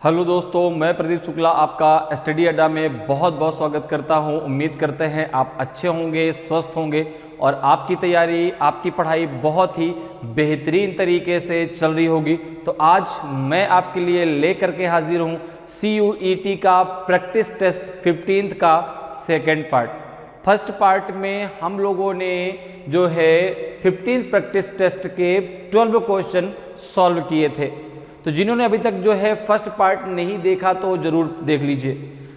Hello दोस्तों, मैं प्रदीप शुक्ला आपका स्टडी अड्डा में बहुत बहुत स्वागत करता हूं। उम्मीद करते हैं आप अच्छे होंगे, स्वस्थ होंगे और आपकी तैयारी, आपकी पढ़ाई बहुत ही बेहतरीन तरीके से चल रही होगी। तो आज मैं आपके लिए लेकर के हाजिर हूं CUET का प्रैक्टिस टेस्ट 15th का सेकेंड पार्ट। फर्स्ट पार्ट में हम लोगों ने जो है 15th प्रैक्टिस टेस्ट के 12 क्वेश्चन सॉल्व किए थे। तो जिन्होंने अभी तक जो है फर्स्ट पार्ट नहीं देखा तो जरूर देख लीजिए।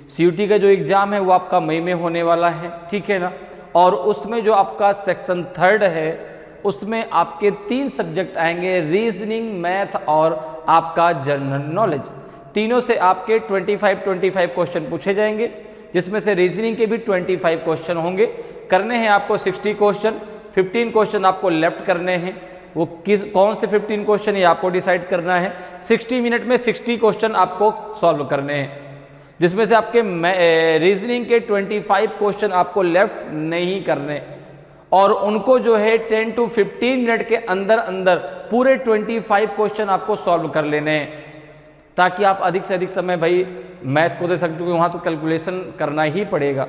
CUET का जो एग्जाम है वो आपका मई में होने वाला है, ठीक है ना। और उसमें जो आपका सेक्शन 3rd है उसमें आपके 3 सब्जेक्ट आएंगे, रीजनिंग, मैथ और आपका जनरल नॉलेज। तीनों से आपके 25 क्वेश्चन पूछे जाएंगे, जिसमें से रीजनिंग के भी 25 क्वेश्चन होंगे। करने हैं आपको 60 क्वेश्चन, 15 क्वेश्चन आपको लेफ्ट करने हैं। वो कौन से 15 क्वेश्चन ये आपको डिसाइड करना है। 60 मिनट में 60 क्वेश्चन आपको सॉल्व करने हैं, जिसमें से आपके रीजनिंग के 25 क्वेश्चन आपको लेफ्ट नहीं करने और उनको जो है 10 to 15 मिनट के अंदर अंदर पूरे 25 क्वेश्चन आपको सॉल्व कर लेने हैं, ताकि आप अधिक से अधिक समय भाई मैथ को दे सकते, क्योंकि वहां तो कैलकुलेशन करना ही पड़ेगा।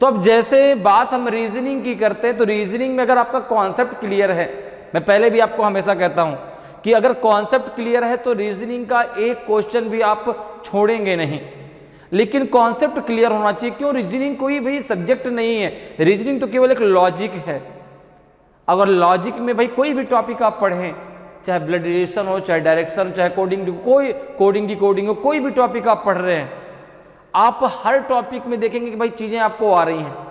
तो अब जैसे बात हम रीजनिंग की करते हैं, तो रीजनिंग में अगर आपका कॉन्सेप्ट क्लियर है, मैं पहले भी आपको हमेशा कहता हूं कि अगर कॉन्सेप्ट क्लियर है तो रीजनिंग का एक क्वेश्चन भी आप छोड़ेंगे नहीं, लेकिन कॉन्सेप्ट क्लियर होना चाहिए। क्यों? रीजनिंग कोई भी सब्जेक्ट नहीं है, रीजनिंग तो केवल एक लॉजिक है। अगर लॉजिक में भाई कोई भी टॉपिक आप पढ़ें, चाहे ब्लड रिलेशन हो, चाहे डायरेक्शन, चाहे कोडिंग डिकोडिंग हो, कोई भी टॉपिक आप पढ़ रहे हैं, आप हर टॉपिक में देखेंगे कि भाई चीजें आपको आ रही हैं।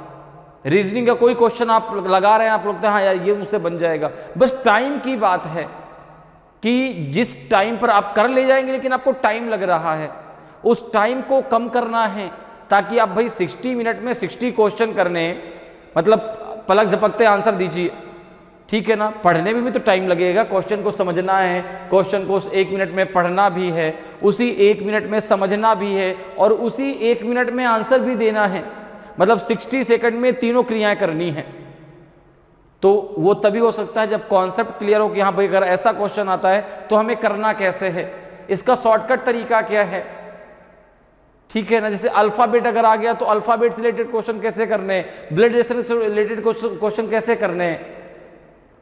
रीजनिंग का कोई क्वेश्चन आप लगा रहे हैं, आप लगता है हाँ यार ये मुझसे बन जाएगा। बस टाइम की बात है कि जिस टाइम पर आप कर ले जाएंगे, लेकिन आपको टाइम लग रहा है, उस टाइम को कम करना है, ताकि आप भाई 60 मिनट में 60 क्वेश्चन करने, मतलब पलक झपकते आंसर दीजिए, ठीक है ना। पढ़ने में भी तो टाइम लगेगा, क्वेश्चन को समझना है, क्वेश्चन को 1 मिनट में पढ़ना भी है, उसी 1 मिनट में समझना भी है और उसी 1 मिनट में आंसर भी देना है। मतलब 60 सेकंड में तीनों क्रियाएं करनी है। तो वो तभी हो सकता है जब कॉन्सेप्ट क्लियर हो कि हाँ भाई अगर ऐसा क्वेश्चन आता है तो हमें करना कैसे है, इसका शॉर्टकट तरीका क्या है, ठीक है ना। जैसे अल्फाबेट अगर आ गया तो अल्फाबेट से रिलेटेड क्वेश्चन कैसे करने हैं, ब्लड रिलेशन से रिलेटेड क्वेश्चन कैसे करने हैं।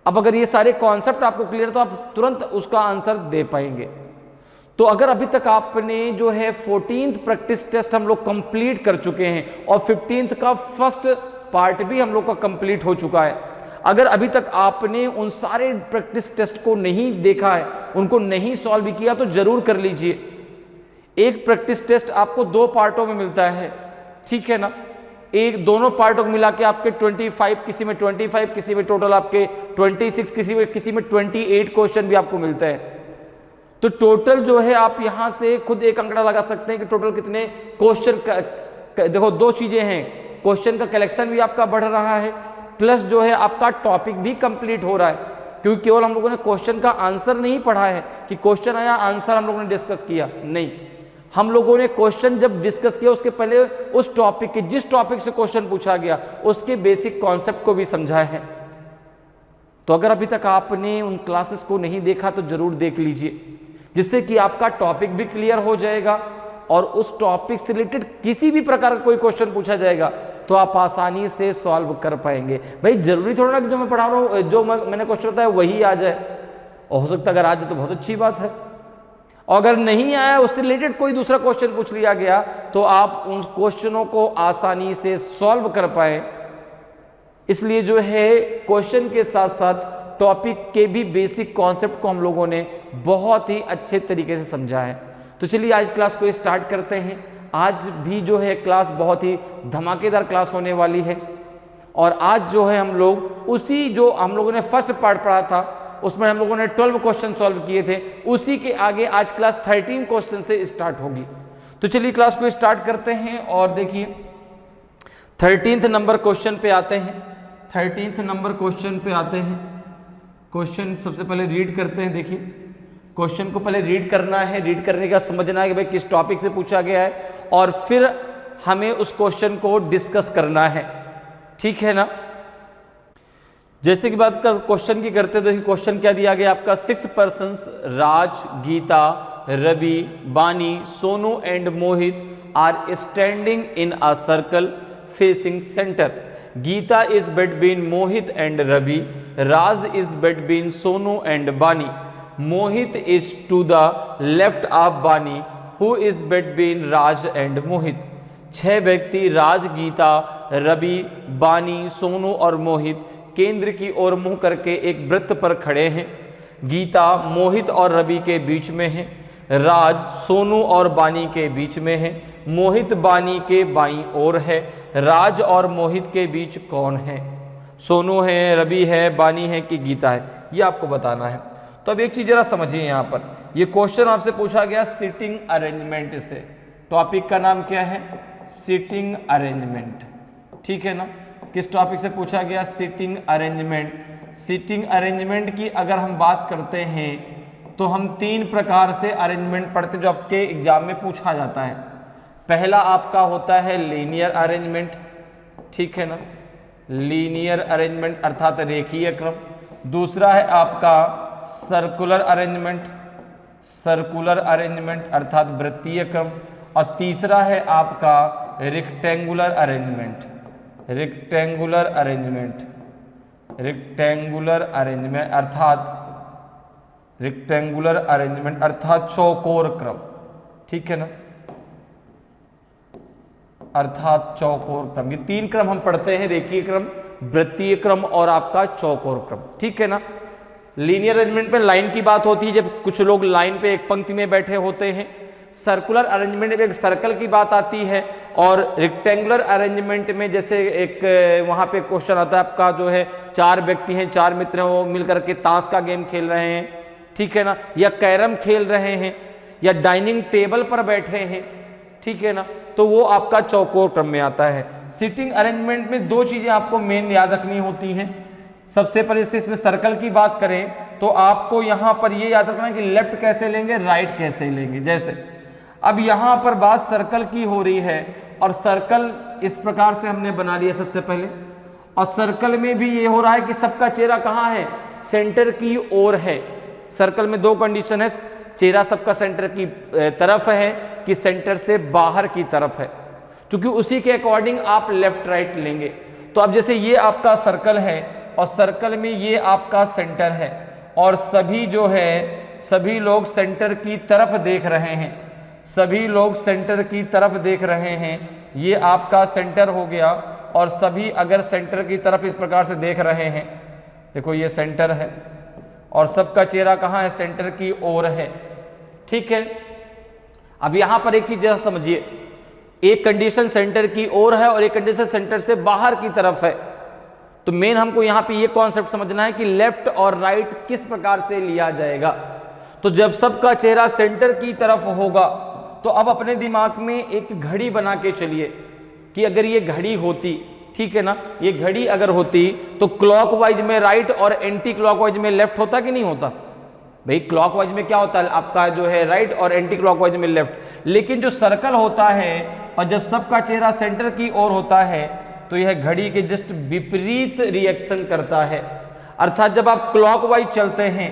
अब अगर ये सारे कॉन्सेप्ट आपको क्लियर, तो आप तुरंत उसका आंसर दे पाएंगे। तो अगर अभी तक आपने जो है 14th प्रैक्टिस टेस्ट हम लोग कंप्लीट कर चुके हैं और 15th का फर्स्ट पार्ट भी हम लोग का कंप्लीट हो चुका है। अगर अभी तक आपने उन सारे प्रैक्टिस टेस्ट को नहीं देखा है, उनको नहीं सॉल्व किया, तो जरूर कर लीजिए। एक प्रैक्टिस टेस्ट आपको 2 पार्टों में मिलता है, ठीक है ना। एक दोनों पार्टों को मिला के आपके 25, किसी में 25, किसी में टोटल आपके 26, किसी में 28 क्वेश्चन भी आपको मिलते हैं। तो टोटल जो है आप यहां से खुद एक आंकड़ा लगा सकते हैं कि टोटल कितने क्वेश्चन देखो 2 चीजें हैं, क्वेश्चन का कलेक्शन भी आपका बढ़ रहा है, प्लस जो है आपका टॉपिक भी कंप्लीट हो रहा है। क्योंकि केवल हम लोगों ने क्वेश्चन का आंसर नहीं पढ़ा है कि क्वेश्चन आया आंसर हम लोगों ने डिस्कस किया, नहीं। हम लोगों ने क्वेश्चन जब डिस्कस किया उसके पहले उस टॉपिक के, जिस टॉपिक से क्वेश्चन पूछा गया, उसके बेसिक कॉन्सेप्ट को भी समझा है। तो अगर अभी तक आपने उन क्लासेस को नहीं देखा तो जरूर देख लीजिए, जिससे कि आपका टॉपिक भी क्लियर हो जाएगा और उस टॉपिक से रिलेटेड किसी भी प्रकार का कोई क्वेश्चन पूछा जाएगा तो आप आसानी से सॉल्व कर पाएंगे। भाई जरूरी थोड़ा ना कि जो मैं पढ़ा रहा हूँ, जो मैंने क्वेश्चन बताया वही आ जाए, और हो सकता है अगर आ जाए तो बहुत अच्छी बात है, और अगर नहीं आया, उससे रिलेटेड कोई दूसरा क्वेश्चन पूछ लिया गया, तो आप उन क्वेश्चनों को आसानी से सॉल्व कर पाए। इसलिए जो है क्वेश्चन के साथ साथ टॉपिक के भी बेसिक कॉन्सेप्ट को हम लोगों ने बहुत ही अच्छे तरीके से समझा है। तो चलिए आज क्लास को स्टार्ट करते हैं। आज भी जो है क्लास बहुत ही धमाकेदार क्लास होने वाली है, और आज जो है हम लोग उसी जो हम लोगों ने फर्स्ट पार्ट पढ़ा था उसमें हम लोगों ने 12 क्वेश्चन सॉल्व किए थे, उसी के आगे आज क्लास 13 क्वेश्चन से स्टार्ट होगी। तो चलिए क्लास को स्टार्ट करते हैं और देखिए 13th नंबर क्वेश्चन पे आते हैं। 13th नंबर क्वेश्चन पे आते हैं। क्वेश्चन सबसे पहले रीड करते हैं। देखिए क्वेश्चन को पहले रीड करना है, रीड करने का समझना है कि भाई किस टॉपिक से पूछा गया है, और फिर हमें उस क्वेश्चन को डिस्कस करना है, ठीक है ना। जैसे कि बात कर क्वेश्चन की करते हैं, तो क्वेश्चन क्या दिया गया आपका, 6 persons Raj, Geeta, Ravi, Bani, Sonu and Mohit are standing in a circle facing center. Geeta is between Mohit and Ravi. Raj is between Sonu and Bani. Mohit is to the left of Bani, who is between Raj and Mohit. 6 व्यक्ति राज, गीता, रवि, बानी, सोनू और मोहित केंद्र की ओर मुंह करके एक वृत्त पर खड़े हैं। गीता मोहित और रवि के बीच में है, राज सोनू और बानी के बीच में है, मोहित बानी के बाईं ओर है। राज और मोहित के बीच कौन है? सोनू है, रवि है, बानी है कि गीता है? ये आपको बताना है। तो अब एक चीज जरा समझिए, यहाँ पर ये क्वेश्चन आपसे पूछा गया सीटिंग अरेंजमेंट से। टॉपिक का नाम क्या है? सीटिंग अरेंजमेंट, ठीक है ना। किस टॉपिक से पूछा गया? Seating arrangement. सीटिंग अरेंजमेंट की अगर हम बात करते हैं तो हम 3 प्रकार से अरेंजमेंट पढ़ते हैं जो आपके एग्जाम में पूछा जाता है। पहला आपका होता है लीनियर अरेंजमेंट, ठीक है ना, लीनियर अरेंजमेंट अर्थात रेखीय क्रम। दूसरा है आपका सर्कुलर अरेंजमेंट, सर्कुलर अरेंजमेंट अर्थात वृत्तीय क्रम। और तीसरा है आपका rectangular arrangement, rectangular arrangement, rectangular arrangement अर्थात रेक्टेंगुलर अरेंजमेंट अर्थात चौकोर क्रम, ठीक है ना, अर्थात चौकोर क्रम। ये 3 क्रम हम पढ़ते हैं, रेखीय क्रम, वृत्तीय क्रम और आपका चौकोर क्रम, ठीक है ना। लीनियर अरेंजमेंट में लाइन की बात होती है, जब कुछ लोग लाइन पे एक पंक्ति में बैठे होते हैं। सर्कुलर अरेंजमेंट में एक सर्कल की बात आती है। और रेक्टेंगुलर अरेंजमेंट में जैसे एक वहां पे क्वेश्चन आता है आपका, जो है 4 व्यक्ति हैं, 4 मित्र हैं, वो मिलकर के ताश का गेम खेल रहे हैं, ठीक है ना, या कैरम खेल रहे हैं, या डाइनिंग टेबल पर बैठे हैं, ठीक है ना, तो वो आपका चौकोर क्रम में आता है। सीटिंग अरेंजमेंट में 2 चीजें आपको मेन याद रखनी होती हैं। सबसे पहले से इसमें सर्कल की बात करें तो आपको यहां पर ये याद रखना है कि लेफ्ट कैसे लेंगे, राइट कैसे लेंगे। जैसे अब यहां पर बात सर्कल की हो रही है और सर्कल इस प्रकार से हमने बना लिया सबसे पहले, और सर्कल में भी ये हो रहा है कि सबका चेहरा कहां है? सेंटर की ओर है। सर्कल में 2 कंडीशन है, चेहरा सबका सेंटर की तरफ है कि सेंटर से बाहर की तरफ है, क्योंकि उसी के अकॉर्डिंग आप लेफ्ट राइट लेंगे। तो अब जैसे ये आपका सर्कल है और सर्कल में ये आपका सेंटर है और सभी जो है सभी लोग सेंटर की तरफ देख रहे हैं, सभी लोग सेंटर की तरफ देख रहे हैं। ये आपका सेंटर हो गया और सभी अगर सेंटर की तरफ इस प्रकार से देख रहे हैं, देखो ये सेंटर है और सबका चेहरा कहाँ है? सेंटर की ओर है, ठीक है। अब यहां पर एक चीज समझिए, एक कंडीशन सेंटर की ओर है और एक कंडीशन सेंटर से बाहर की तरफ है। तो मेन हमको यहां पे ये कॉन्सेप्ट समझना है कि लेफ्ट और राइट किस प्रकार से लिया जाएगा। तो जब सबका चेहरा सेंटर की तरफ होगा तो अब अपने दिमाग में एक घड़ी बना के चलिए कि अगर ये घड़ी होती, ठीक है ना, ये घड़ी अगर होती तो क्लॉकवाइज में राइट और एंटी क्लॉकवाइज में लेफ्ट होता कि नहीं होता? भाई क्लॉकवाइज में क्या होता है आपका जो है राइट और एंटी क्लॉकवाइज में लेफ्ट। लेकिन जो सर्कल होता है और जब सबका चेहरा सेंटर की ओर होता है तो यह घड़ी के जस्ट विपरीत रिएक्शन करता है। अर्थात जब आप क्लॉकवाइज चलते हैं,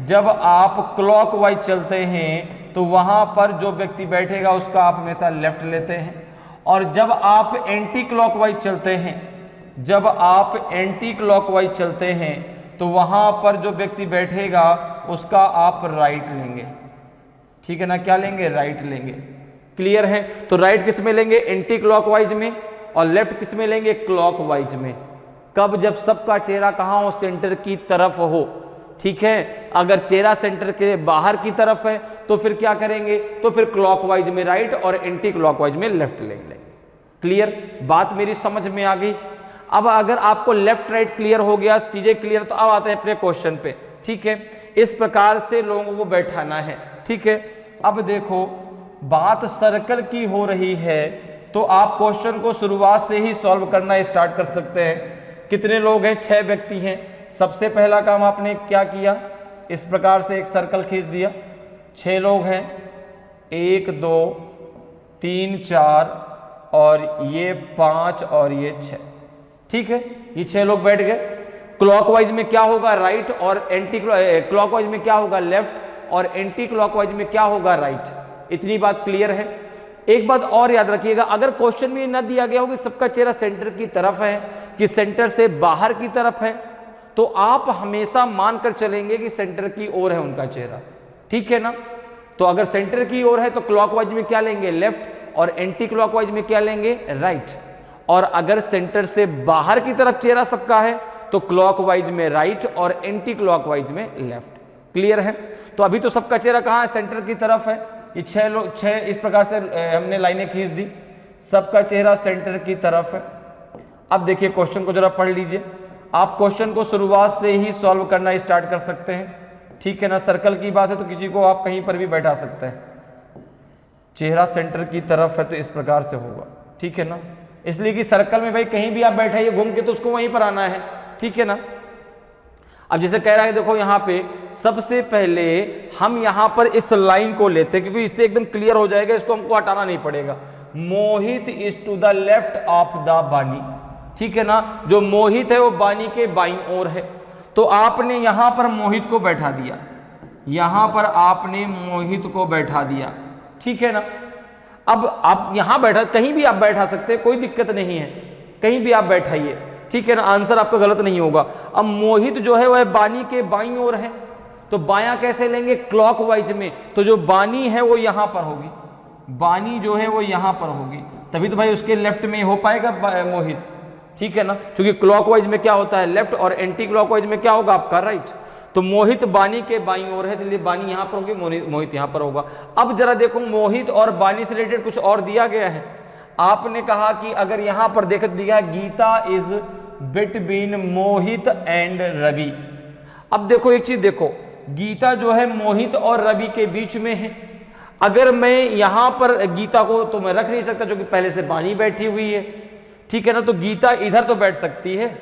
जब आप क्लॉकवाइज चलते हैं तो वहां पर जो व्यक्ति बैठेगा उसका आप हमेशा लेफ्ट लेते हैं, और जब आप एंटी क्लॉकवाइज चलते हैं, जब आप एंटी क्लॉकवाइज चलते हैं तो वहां पर जो व्यक्ति बैठेगा उसका आप राइट लेंगे, ठीक है ना। क्या लेंगे? राइट लेंगे। क्लियर है? तो राइट किस में लेंगे? एंटी क्लॉकवाइज में, और लेफ्ट किस में लेंगे? क्लॉकवाइज में। कब? जब सबका चेहरा कहां हो? सेंटर की तरफ हो, ठीक है। अगर चेहरा सेंटर के बाहर की तरफ है तो फिर क्या करेंगे? तो फिर क्लॉकवाइज में राइट और एंटी क्लॉकवाइज में लेफ्ट लेंगे। क्लियर? बात मेरी समझ में आ गई। अब अगर आपको लेफ्ट राइट क्लियर हो गया, चीजें क्लियर, तो अब आते हैं अपने क्वेश्चन पे, ठीक है। इस प्रकार से लोगों को बैठाना है, ठीक है। अब देखो बात सर्कल की हो रही है तो आप क्वेश्चन को शुरुआत से ही सॉल्व करना स्टार्ट कर सकते हैं। कितने लोग हैं? 6 व्यक्ति हैं। सबसे पहला काम आपने क्या किया? इस प्रकार से एक सर्कल खींच दिया। 6 लोग हैं, 1 2 3 4 और ये 5 और ये 6, ठीक है। ये 6 लोग बैठ गए। क्लॉकवाइज में क्या होगा? राइट, और एंटी क्लॉकवाइज में क्या होगा? लेफ्ट। और एंटी क्लॉकवाइज में क्या होगा, राइट। इतनी बात क्लियर है। एक बात और याद रखिएगा, अगर क्वेश्चन में न दिया गया हो कि सबका चेहरा सेंटर की तरफ है कि सेंटर से बाहर की तरफ है, तो आप हमेशा मानकर चलेंगे कि सेंटर की ओर है उनका चेहरा, ठीक है ना। तो अगर सेंटर की ओर है तो क्लॉकवाइज में क्या लेंगे, लेफ्ट, और एंटी क्लॉकवाइज में क्या लेंगे, राइट। और अगर सेंटर से बाहर की तरफ चेहरा सबका है तो क्लॉकवाइज में राइट और एंटी क्लॉकवाइज में लेफ्ट। क्लियर है। तो अभी तो सबका चेहरा कहाँ है, सेंटर की तरफ है। ये छह इस प्रकार से हमने लाइनें खींच दी, सबका चेहरा सेंटर की तरफ है। अब देखिए क्वेश्चन को जरा पढ़ लीजिए। आप क्वेश्चन को शुरुआत से ही सॉल्व करना स्टार्ट कर सकते हैं, ठीक है ना। सर्कल की बात है तो किसी को आप कहीं पर भी बैठा सकते हैं। चेहरा सेंटर की तरफ है तो इस प्रकार से होगा, ठीक है ना। इसलिए कि सर्कल में भाई कहीं भी आप बैठाइए घूम के तो उसको वहीं पर आना है, ठीक है ना। अब जैसे कह रहा है, देखो यहाँ पे सबसे पहले हम यहाँ पर इस लाइन को लेते हैं क्योंकि इससे एकदम क्लियर हो जाएगा, इसको हमको हटाना नहीं पड़ेगा। Mohit is to the left of the Bani, ठीक है ना। जो मोहित है वो बानी के बाईं ओर है, तो आपने यहां पर मोहित को बैठा दिया, यहां पर आपने मोहित को बैठा दिया, ठीक है ना। अब आप यहां बैठा, कहीं भी आप बैठा सकते हैं, कोई दिक्कत नहीं है, कहीं भी आप बैठाइए, ठीक है ना। आंसर आपका गलत नहीं होगा। अब मोहित जो है वह बानी के बाईं ओर है, तो बायां कैसे लेंगे, क्लॉकवाइज में। तो जो बानी है वो यहां पर होगी, बानी जो है वो यहां पर होगी, तभी तो भाई उसके लेफ्ट में हो पाएगा मोहित, ठीक है ना। क्योंकि क्लॉकवाइज में क्या होता है, लेफ्ट, और एंटी क्लॉकवाइज में क्या होगा आपका, राइट। तो मोहित बानी के बाईं ओर है, इसलिए बानी यहां पर होगी, मोहित यहां पर होगा। अब जरा देखो, मोहित और बानी से रिलेटेड कुछ और दिया गया है। आपने कहा कि अगर यहां पर देख दिया, Geeta is between Mohit and Ravi. अब देखो एक चीज देखो, गीता जो है मोहित और रवि के बीच में है। अगर मैं यहां पर गीता को तो मैं रख नहीं सकता क्योंकि पहले से बानी बैठी हुई है, ठीक है ना। तो गीता इधर तो बैठ सकती है,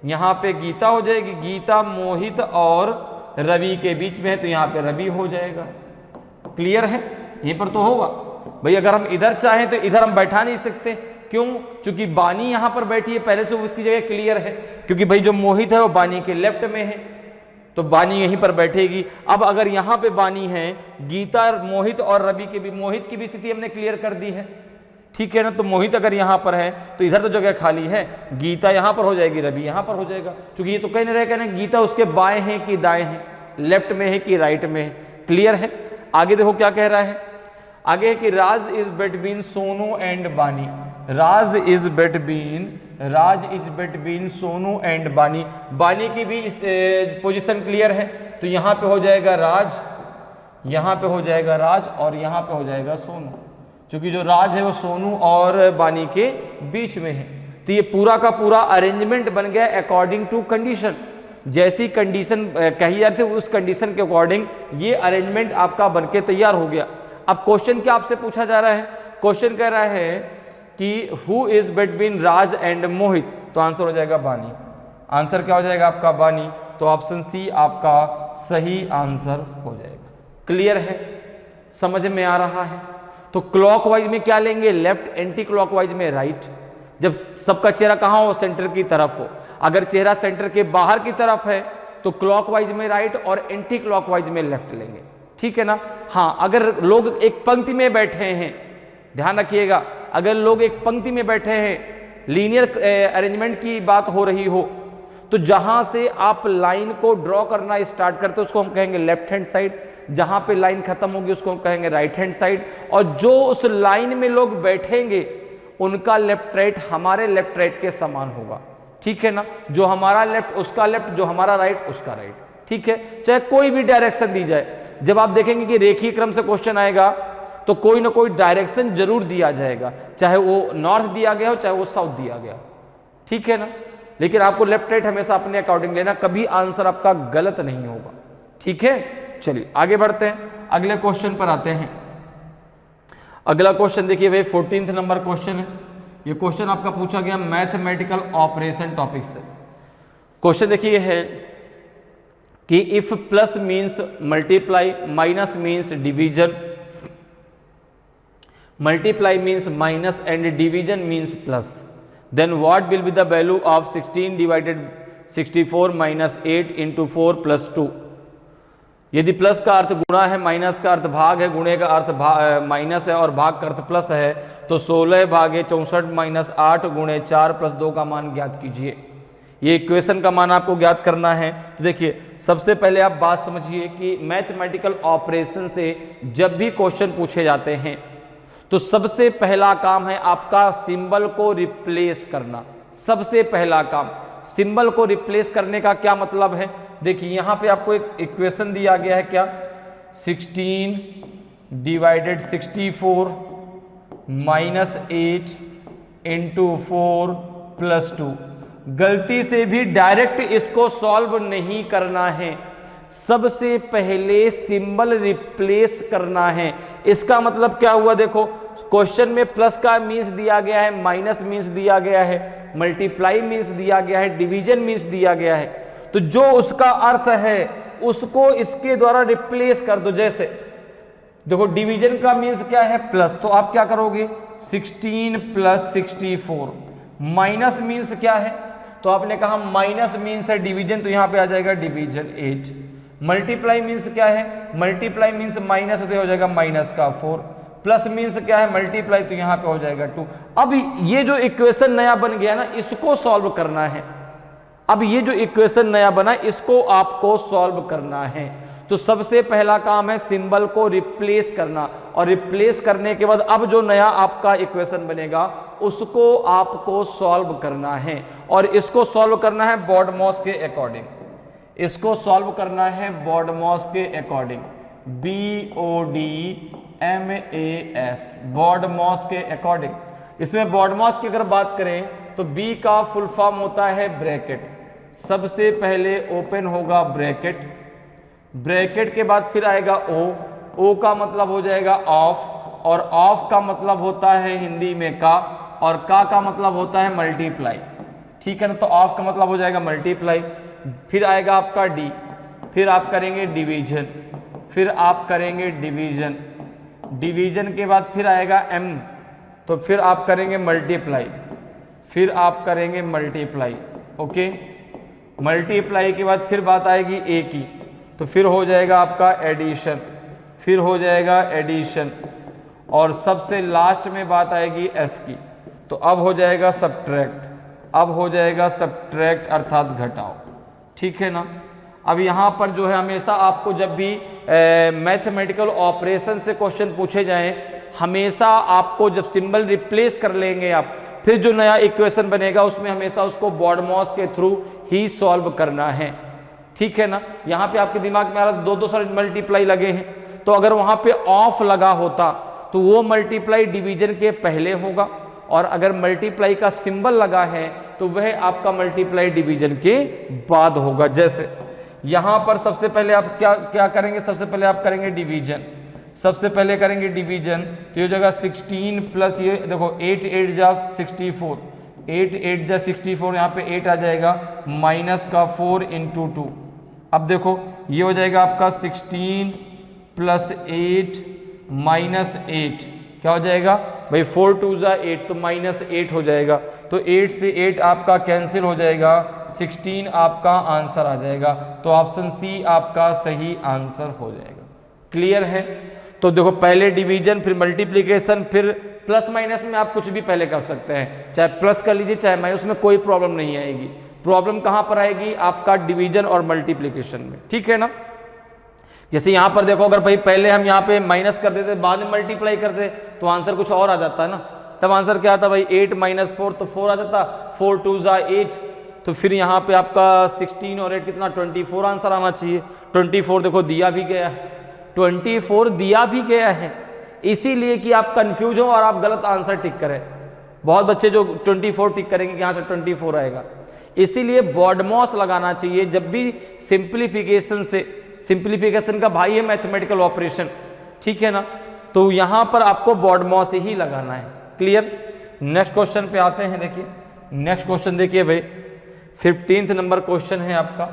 यहां पे गीता हो जाएगी, गीता मोहित और रवि के बीच में है तो यहां पे रवि हो जाएगा। क्लियर है, यहीं पर तो होगा भाई। अगर हम इधर चाहें तो इधर हम बैठा नहीं सकते, क्यों, क्योंकि बानी यहां पर बैठी है, पहले से उसकी जगह क्लियर है, क्योंकि भाई जो मोहित है वो बानी के लेफ्ट में है, तो बानी यहीं पर बैठेगी। अब अगर यहां पे बानी है, गीता मोहित और रवि के भी, मोहित की भी स्थिति हमने क्लियर कर दी है, ठीक है ना। तो मोहित अगर यहां पर है तो इधर तो जगह खाली है, गीता यहां पर हो जाएगी, रवि यहां पर हो जाएगा, क्योंकि ये तो कहीं नहीं रहेगा ना गीता उसके बाएं हैं कि दाएं हैं, लेफ्ट में है कि राइट में है। क्लियर है। आगे देखो क्या कह रहा है, आगे है कि राज इज बिटवीन सोनू एंड बानी, राज इज बिटवीन सोनू एंड बानी। बानी की भी पोजीशन क्लियर है, तो यहां पे हो जाएगा राज, यहां पे हो जाएगा राज, और यहां पे हो जाएगा सोनू, क्योंकि जो राज है वो सोनू और बानी के बीच में है। तो ये पूरा का पूरा अरेंजमेंट बन गया अकॉर्डिंग टू कंडीशन। जैसी कंडीशन कही जाती है उस कंडीशन के अकॉर्डिंग ये अरेंजमेंट आपका बनके तैयार हो गया। अब क्वेश्चन क्या आपसे पूछा जा रहा है, क्वेश्चन कह रहा है कि who is between Raj and Mohit, तो आंसर हो जाएगा बानी। आंसर क्या हो जाएगा आपका, बानी। तो ऑप्शन सी आपका सही आंसर हो जाएगा। क्लियर है, समझ में आ रहा है। तो क्लॉकवाइज में क्या लेंगे, लेफ्ट, एंटी क्लॉकवाइज में राइट। जब सबका चेहरा कहां हो, सेंटर की तरफ हो। अगर चेहरा सेंटर के बाहर की तरफ है तो क्लॉकवाइज में राइट और एंटी क्लॉकवाइज में लेफ्ट लेंगे, ठीक है ना। हाँ, अगर लोग एक पंक्ति में बैठे हैं, ध्यान रखिएगा, अगर लोग एक पंक्ति में बैठे हैं, लीनियर अरेंजमेंट की बात हो रही हो, तो जहां से आप लाइन को ड्रॉ करना स्टार्ट करते हो उसको हम कहेंगे लेफ्ट हैंड साइड, जहां पे लाइन खत्म होगी उसको हम कहेंगे राइट हैंड साइड। और जो उस लाइन में लोग बैठेंगे उनका लेफ्ट राइट हमारे लेफ्ट राइट के समान होगा, ठीक है ना। जो हमारा लेफ्ट उसका लेफ्ट, जो हमारा राइट उसका राइट, ठीक है। चाहे कोई भी डायरेक्शन दी जाए, जब आप देखेंगे कि रेखीय क्रम से क्वेश्चन आएगा तो कोई ना कोई डायरेक्शन जरूर दिया जाएगा, चाहे वो नॉर्थ दिया गया हो चाहे वो साउथ दिया गया, ठीक है ना। लेकिन आपको लेफ्ट राइट हमेशा अपने अकॉर्डिंग लेना, कभी आंसर आपका गलत नहीं होगा, ठीक है। चलिए आगे बढ़ते हैं, अगले क्वेश्चन पर आते हैं। अगला क्वेश्चन देखिए भाई 14th नंबर क्वेश्चन है। ये क्वेश्चन आपका पूछा गया मैथमेटिकल ऑपरेशन टॉपिक से। क्वेश्चन देखिए है कि if plus means multiply, minus means division, multiply means minus and division means plus, then what will be the value of 16 divided 64 minus 8 into 4 plus 2। यदि प्लस का अर्थ गुणा है, माइनस का अर्थ भाग है, गुणे का अर्थ माइनस है और भाग का अर्थ प्लस है, तो 16 भागे 64 माइनस 8 गुणे 4 प्लस 2 का मान ज्ञात कीजिए। ये इक्वेशन का मान आपको ज्ञात करना है। तो देखिए सबसे पहले आप बात समझिए कि मैथमेटिकल ऑपरेशन से जब भी क्वेश्चन पूछे जाते हैं तो सबसे पहला काम है आपका सिंबल को रिप्लेस करना। सबसे पहला काम सिंबल को रिप्लेस करने का क्या मतलब है, देखिए यहां पे आपको एक इक्वेशन दिया गया है, क्या 16 डिवाइडेड 64 माइनस 8 इंटू 4 प्लस 2। गलती से भी डायरेक्ट इसको सॉल्व नहीं करना है, सबसे पहले सिंबल रिप्लेस करना है। इसका मतलब क्या हुआ, देखो क्वेश्चन में प्लस का मीन्स दिया गया है, माइनस मीन्स दिया गया है, मल्टीप्लाई मीन्स दिया गया है, डिवीजन मीन्स दिया गया है। तो जो उसका अर्थ है उसको इसके द्वारा रिप्लेस कर दो। जैसे देखो डिवीजन का मीन्स क्या है, प्लस, तो आप क्या करोगे 16 प्लस 64। माइनस मीन्स क्या है, तो आपने कहा माइनस मीन्स है डिवीजन, तो यहां पे आ जाएगा डिवीजन 8। मल्टीप्लाई मीन्स क्या है, मल्टीप्लाई मीन्स माइनस तो हो जाएगा माइनस का 4। प्लस मीन्स क्या है, मल्टीप्लाई, तो यहां पे हो जाएगा 2। अब ये जो इक्वेशन नया बन गया ना, इसको सॉल्व करना है। अब ये जो इक्वेशन नया बना इसको आपको सॉल्व करना है। तो सबसे पहला काम है सिंबल को रिप्लेस करना, और रिप्लेस करने के बाद अब जो नया आपका इक्वेशन बनेगा उसको आपको सॉल्व करना है। और इसको सॉल्व करना है बॉडमॉस के अकॉर्डिंग, इसको सॉल्व करना है बॉडमॉस के अकॉर्डिंग, BODMAS, बॉडमॉस के अकॉर्डिंग। इसमें बॉडमॉस की अगर बात करें तो B का फुल फॉर्म होता है ब्रैकेट। सबसे पहले ओपन होगा ब्रैकेट, ब्रैकेट के बाद फिर आएगा O का मतलब हो जाएगा ऑफ, और ऑफ का मतलब होता है हिंदी में का, और का मतलब होता है मल्टीप्लाई, ठीक है ना। तो ऑफ का मतलब हो जाएगा मल्टीप्लाई। फिर आएगा आपका D, फिर आप करेंगे डिवीजन, फिर आप करेंगे डिवीजन, डिवीजन के बाद फिर आएगा M, तो फिर आप करेंगे मल्टीप्लाई, फिर आप करेंगे मल्टीप्लाई, ओके। मल्टीप्लाई के बाद फिर बात आएगी A की, तो फिर हो जाएगा आपका एडिशन, फिर हो जाएगा एडिशन, और सबसे लास्ट में बात आएगी S की, तो अब हो जाएगा सब्ट्रैक्ट, अब हो जाएगा सब्ट्रैक्ट अर्थात घटाओ, ठीक है ना। अब यहाँ पर जो है हमेशा आपको जब भी मैथमेटिकल ऑपरेशन से क्वेश्चन पूछे जाएं, हमेशा आपको जब सिंबल रिप्लेस कर लेंगे आप, फिर जो नया इक्वेशन बनेगा उसमें हमेशा उसको बॉडमॉस के थ्रू ही सॉल्व करना है, ठीक है ना। यहाँ पे आपके दिमाग में आ रहा दो सारे मल्टीप्लाई लगे हैं, तो अगर वहाँ पे ऑफ लगा होता तो वो मल्टीप्लाई डिवीजन के पहले होगा, और अगर मल्टीप्लाई का सिंबल लगा है तो वह आपका मल्टीप्लाई डिवीजन के बाद होगा। जैसे यहाँ पर सबसे पहले आप क्या करेंगे, सबसे पहले आप करेंगे डिवीजन, सबसे पहले करेंगे डिवीजन, तो ये जगह 16 प्लस ये देखो 8 8 जा 64, 8 8 जा 64, यहाँ पे 8 आ जाएगा, माइनस का 4 इंटू 2। अब देखो ये हो जाएगा आपका 16 प्लस 8 माइनस 8, क्या हो जाएगा भाई 4 2 जा 8, तो माइनस 8 हो जाएगा। तो 8 से 8 आपका कैंसिल हो जाएगा, 16 आपका आंसर आ जाएगा। तो ऑप्शन सी आपका सही आंसर हो जाएगा। क्लियर है। तो देखो पहले डिवीजन, फिर मल्टीप्लीकेशन, फिर प्लस माइनस में आप कुछ भी पहले कर सकते हैं, चाहे प्लस कर लीजिए चाहे माइनस, उसमें कोई प्रॉब्लम नहीं आएगी। प्रॉब्लम कहां पर आएगी, आपका डिवीजन और मल्टीप्लीकेशन में, ठीक है ना। जैसे यहां पर देखो अगर भाई पहले हम यहाँ पे माइनस कर देते बाद में मल्टीप्लाई करते तो आंसर कुछ और आ जाता है ना। तब आंसर क्या आता भाई 8 माइनस 4, तो 4 आ जाता, 4 2 जा 8, तो फिर यहाँ पे आपका 16 और 8 कितना 24 आंसर आना चाहिए। 24 देखो दिया भी गया है, 24 दिया भी गया है, इसीलिए कि आप कंफ्यूज हो और आप गलत आंसर टिक करें। बहुत बच्चे जो 24 टिक करेंगे कि यहाँ से 24 आएगा, इसीलिए बॉडमॉस लगाना चाहिए जब भी सिंप्लीफिकेशन से। सिंप्लीफिकेशन का भाई है मैथमेटिकल ऑपरेशन, ठीक है ना। तो यहां पर आपको बॉडमॉस ही लगाना है। क्लियर। नेक्स्ट क्वेश्चन पे आते हैं। देखिए नेक्स्ट क्वेश्चन देखिए भाई 15th नंबर क्वेश्चन है आपका,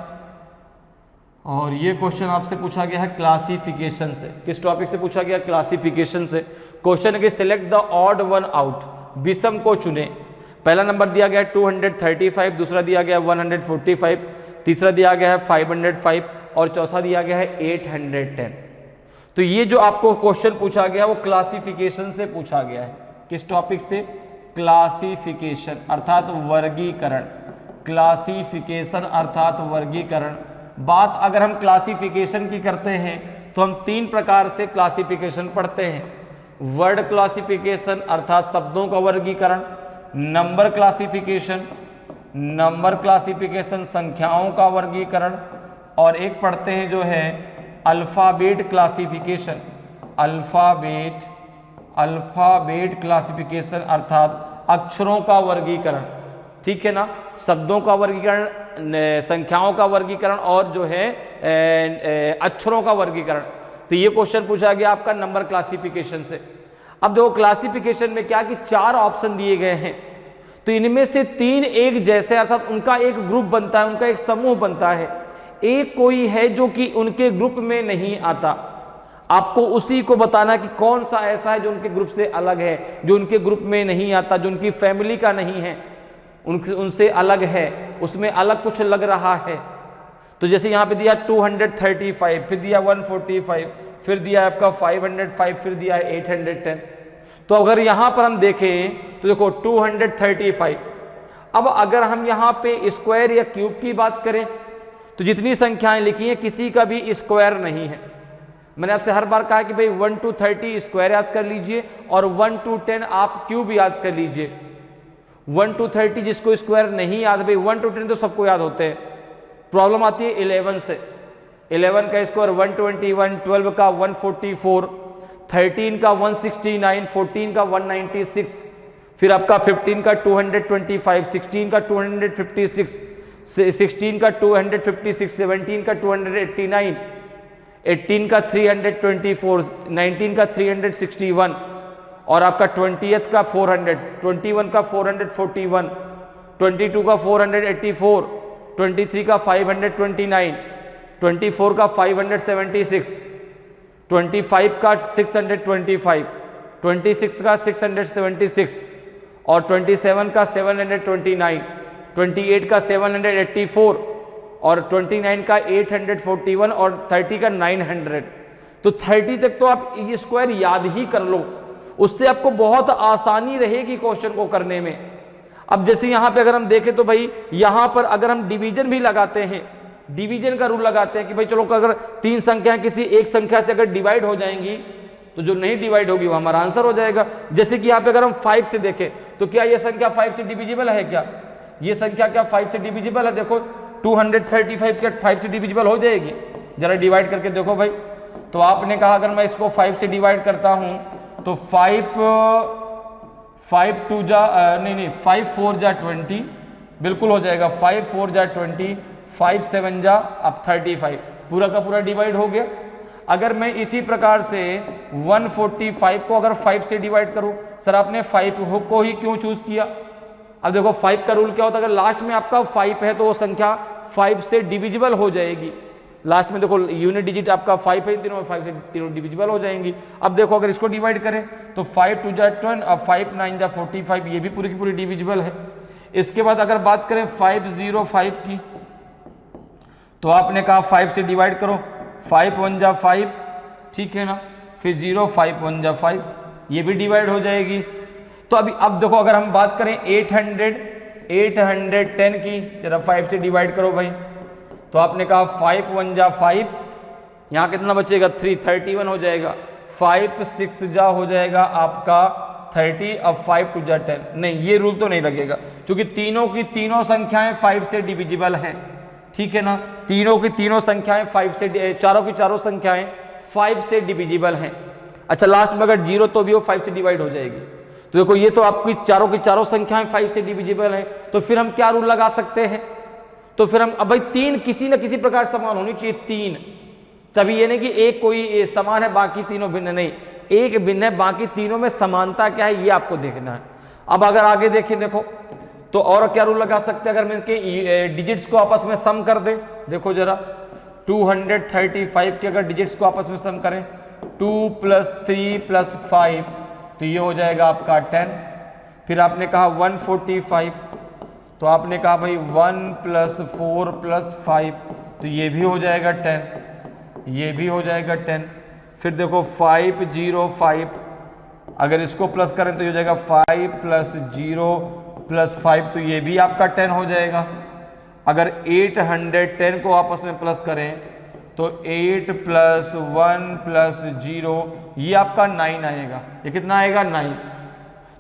और ये क्वेश्चन आपसे पूछा गया है क्लासिफिकेशन से। किस टॉपिक से पूछा गया, क्लासिफिकेशन से। क्वेश्चन है कि select the odd one out, विषम को चुने। पहला नंबर दिया गया है 235, दूसरा दिया गया है 145, तीसरा दिया गया है 505, और चौथा दिया गया है 810। तो ये जो आपको क्वेश्चन पूछा गया वो क्लासिफिकेशन से पूछा गया है। किस टॉपिक से? क्लासिफिकेशन अर्थात वर्गीकरण। क्लासिफिकेशन अर्थात वर्गीकरण। बात अगर हम क्लासिफिकेशन की करते हैं तो हम 3 प्रकार से क्लासिफिकेशन पढ़ते हैं। वर्ड क्लासिफिकेशन अर्थात शब्दों का वर्गीकरण, नंबर क्लासिफिकेशन, नंबर क्लासिफिकेशन संख्याओं का वर्गीकरण, और एक पढ़ते हैं जो है अल्फाबेट क्लासिफिकेशन। अल्फाबेट क्लासिफिकेशन अर्थात अक्षरों का वर्गीकरण। ठीक है ना, शब्दों का वर्गीकरण, संख्याओं का वर्गीकरण और जो है अक्षरों का वर्गीकरण। तो ये क्वेश्चन पूछा गया आपका नंबर क्लासिफिकेशन से। अब देखो क्लासिफिकेशन में क्या कि 4 ऑप्शन दिए गए हैं, तो इनमें से 3 एक जैसे अर्थात उनका एक ग्रुप बनता है, उनका एक समूह बनता है। एक कोई है जो कि उनके ग्रुप में नहीं आता, आपको उसी को बताना कि कौन सा ऐसा है जो उनके ग्रुप से अलग है, जो उनके ग्रुप में नहीं आता, जो उनकी फैमिली का नहीं है, उनसे अलग है, उसमें अलग कुछ लग रहा है। तो जैसे यहाँ पे दिया 235, फिर दिया 145, फिर दिया आपका 505, फिर दिया है 810। तो अगर यहाँ पर हम देखें तो देखो 235। अब अगर हम यहाँ पे स्क्वायर या क्यूब की बात करें तो जितनी संख्याएं लिखी हैं किसी का भी स्क्वायर नहीं है। मैंने आपसे हर बार कहा कि भाई 1 to 30 स्क्वायर याद कर लीजिए और 1 to 10 आप क्यूब याद कर लीजिए। 1 to 30 जिसको स्क्वायर नहीं याद, भाई 1 to 10 तो सबको याद होते हैं। प्रॉब्लम आती है 11 से। 11 का स्क्वायर 121, 12 का 144, 13 का 169, 14 का 196, फिर आपका 15 का 225, 16 का 256, 16 का 256, 17 का 289, 18 का 324, 19 का 361 और आपका 20th का 400, 21 का 441, 22 का 484, 23 का 529, 24 का 576, 25 का 625, 26 का 676 और 27 का 729, 28 का 784 और 29 का 841 और 30 का 900। तो 30 तक तो आप ये स्क्वायर याद ही कर लो, उससे आपको बहुत आसानी रहेगी क्वेश्चन को करने में। अब जैसे यहां पे अगर हम देखें तो भाई यहां पर अगर हम डिवीजन भी लगाते हैं, डिवीजन का रूल लगाते हैं कि भाई चलो अगर 3 संख्याएं किसी एक संख्या से अगर डिवाइड हो जाएंगी तो जो नहीं डिवाइड होगी वो हमारा आंसर हो जाएगा। जैसे कि यहाँ पे अगर हम 5 से देखें तो क्या ये संख्या 5 से डिविजिबल है? क्या ये संख्या क्या 5 से डिविजिबल है? देखो 235 क्या 5 से डिविजिबल हो जाएगी? जरा डिवाइड करके देखो भाई। तो आपने कहा अगर मैं इसको 5 से डिवाइड करता हूं तो 5 2 जा नहीं 5 4 जा 20 बिल्कुल हो जाएगा। 5 4 जा 20, 5 7 जा अब 35, पूरा का पूरा डिवाइड हो गया। अगर मैं इसी प्रकार से 145 को अगर 5 से डिवाइड करूं, सर आपने 5 को ही क्यों चूज किया? अब देखो 5 का रूल क्या होता है, अगर लास्ट में आपका 5 है तो वो संख्या 5 से डिविजिबल हो जाएगी। लास्ट में देखो यूनिट डिजिट आपका 5 है, तीनों 5 से तीनों डिविजिबल हो जाएंगी। अब देखो अगर इसको डिवाइड करें तो 5 2 जा 10 और 5 9 जा 45, ये भी पूरी की पूरी डिविजिबल है। इसके बाद अगर बात करें 505 की तो आपने कहा 5 से डिवाइड करो, 5 1 जा 5, ठीक है ना, फिर 0 5 1 जा 5, ये भी डिवाइड हो जाएगी। तो अभी अब देखो अगर हम बात करें 810 की, जरा 5 से डिवाइड करो भाई, तो आपने कहा 5 1 जा 5, यहाँ कितना बचेगा 3, 31 हो जाएगा। 5 6 जा हो जाएगा आपका 30, अब 5 2 जा 10। नहीं, ये रूल तो नहीं लगेगा क्योंकि तीनों की तीनों संख्याएं 5 से डिविजिबल हैं, ठीक है ना। तीनों की तीनों संख्याएं 5 से, चारों की चारों संख्याएं 5 से डिविजिबल हैं। अच्छा लास्ट में अगर 0 तो भी वो 5 से डिवाइड हो जाएगी। तो देखो ये तो आपकी चारों की चारों संख्याएं 5 से डिविजिबल है, तो फिर हम क्या रूल लगा सकते हैं? तो फिर हम अब भाई 3 किसी न किसी प्रकार समान होनी चाहिए, 3, तभी ये नहीं कि एक कोई समान है बाकी तीनों भिन्न, नहीं, एक भिन्न है बाकी तीनों में समानता क्या है ये आपको देखना है। अब अगर आगे देखें देखो तो और क्या रूल लगा सकते हैं? अगर मैं इसके डिजिट्स को आपस में सम कर दे, देखो जरा 235 के अगर डिजिट्स को आपस में सम करें 2 + 3 + 5 तो ये हो जाएगा आपका 10। फिर आपने कहा 145 तो आपने कहा भाई 1 + 4 + 5 तो ये भी हो जाएगा 10, ये भी हो जाएगा 10। फिर देखो 5 0 5, अगर इसको प्लस करें तो ये हो जाएगा 5 + 0 + 5, तो ये भी आपका 10 हो जाएगा। अगर 810 को आपस में प्लस करें तो 8 + 1 + 0, ये आपका 9 आएगा। ये कितना आएगा? 9।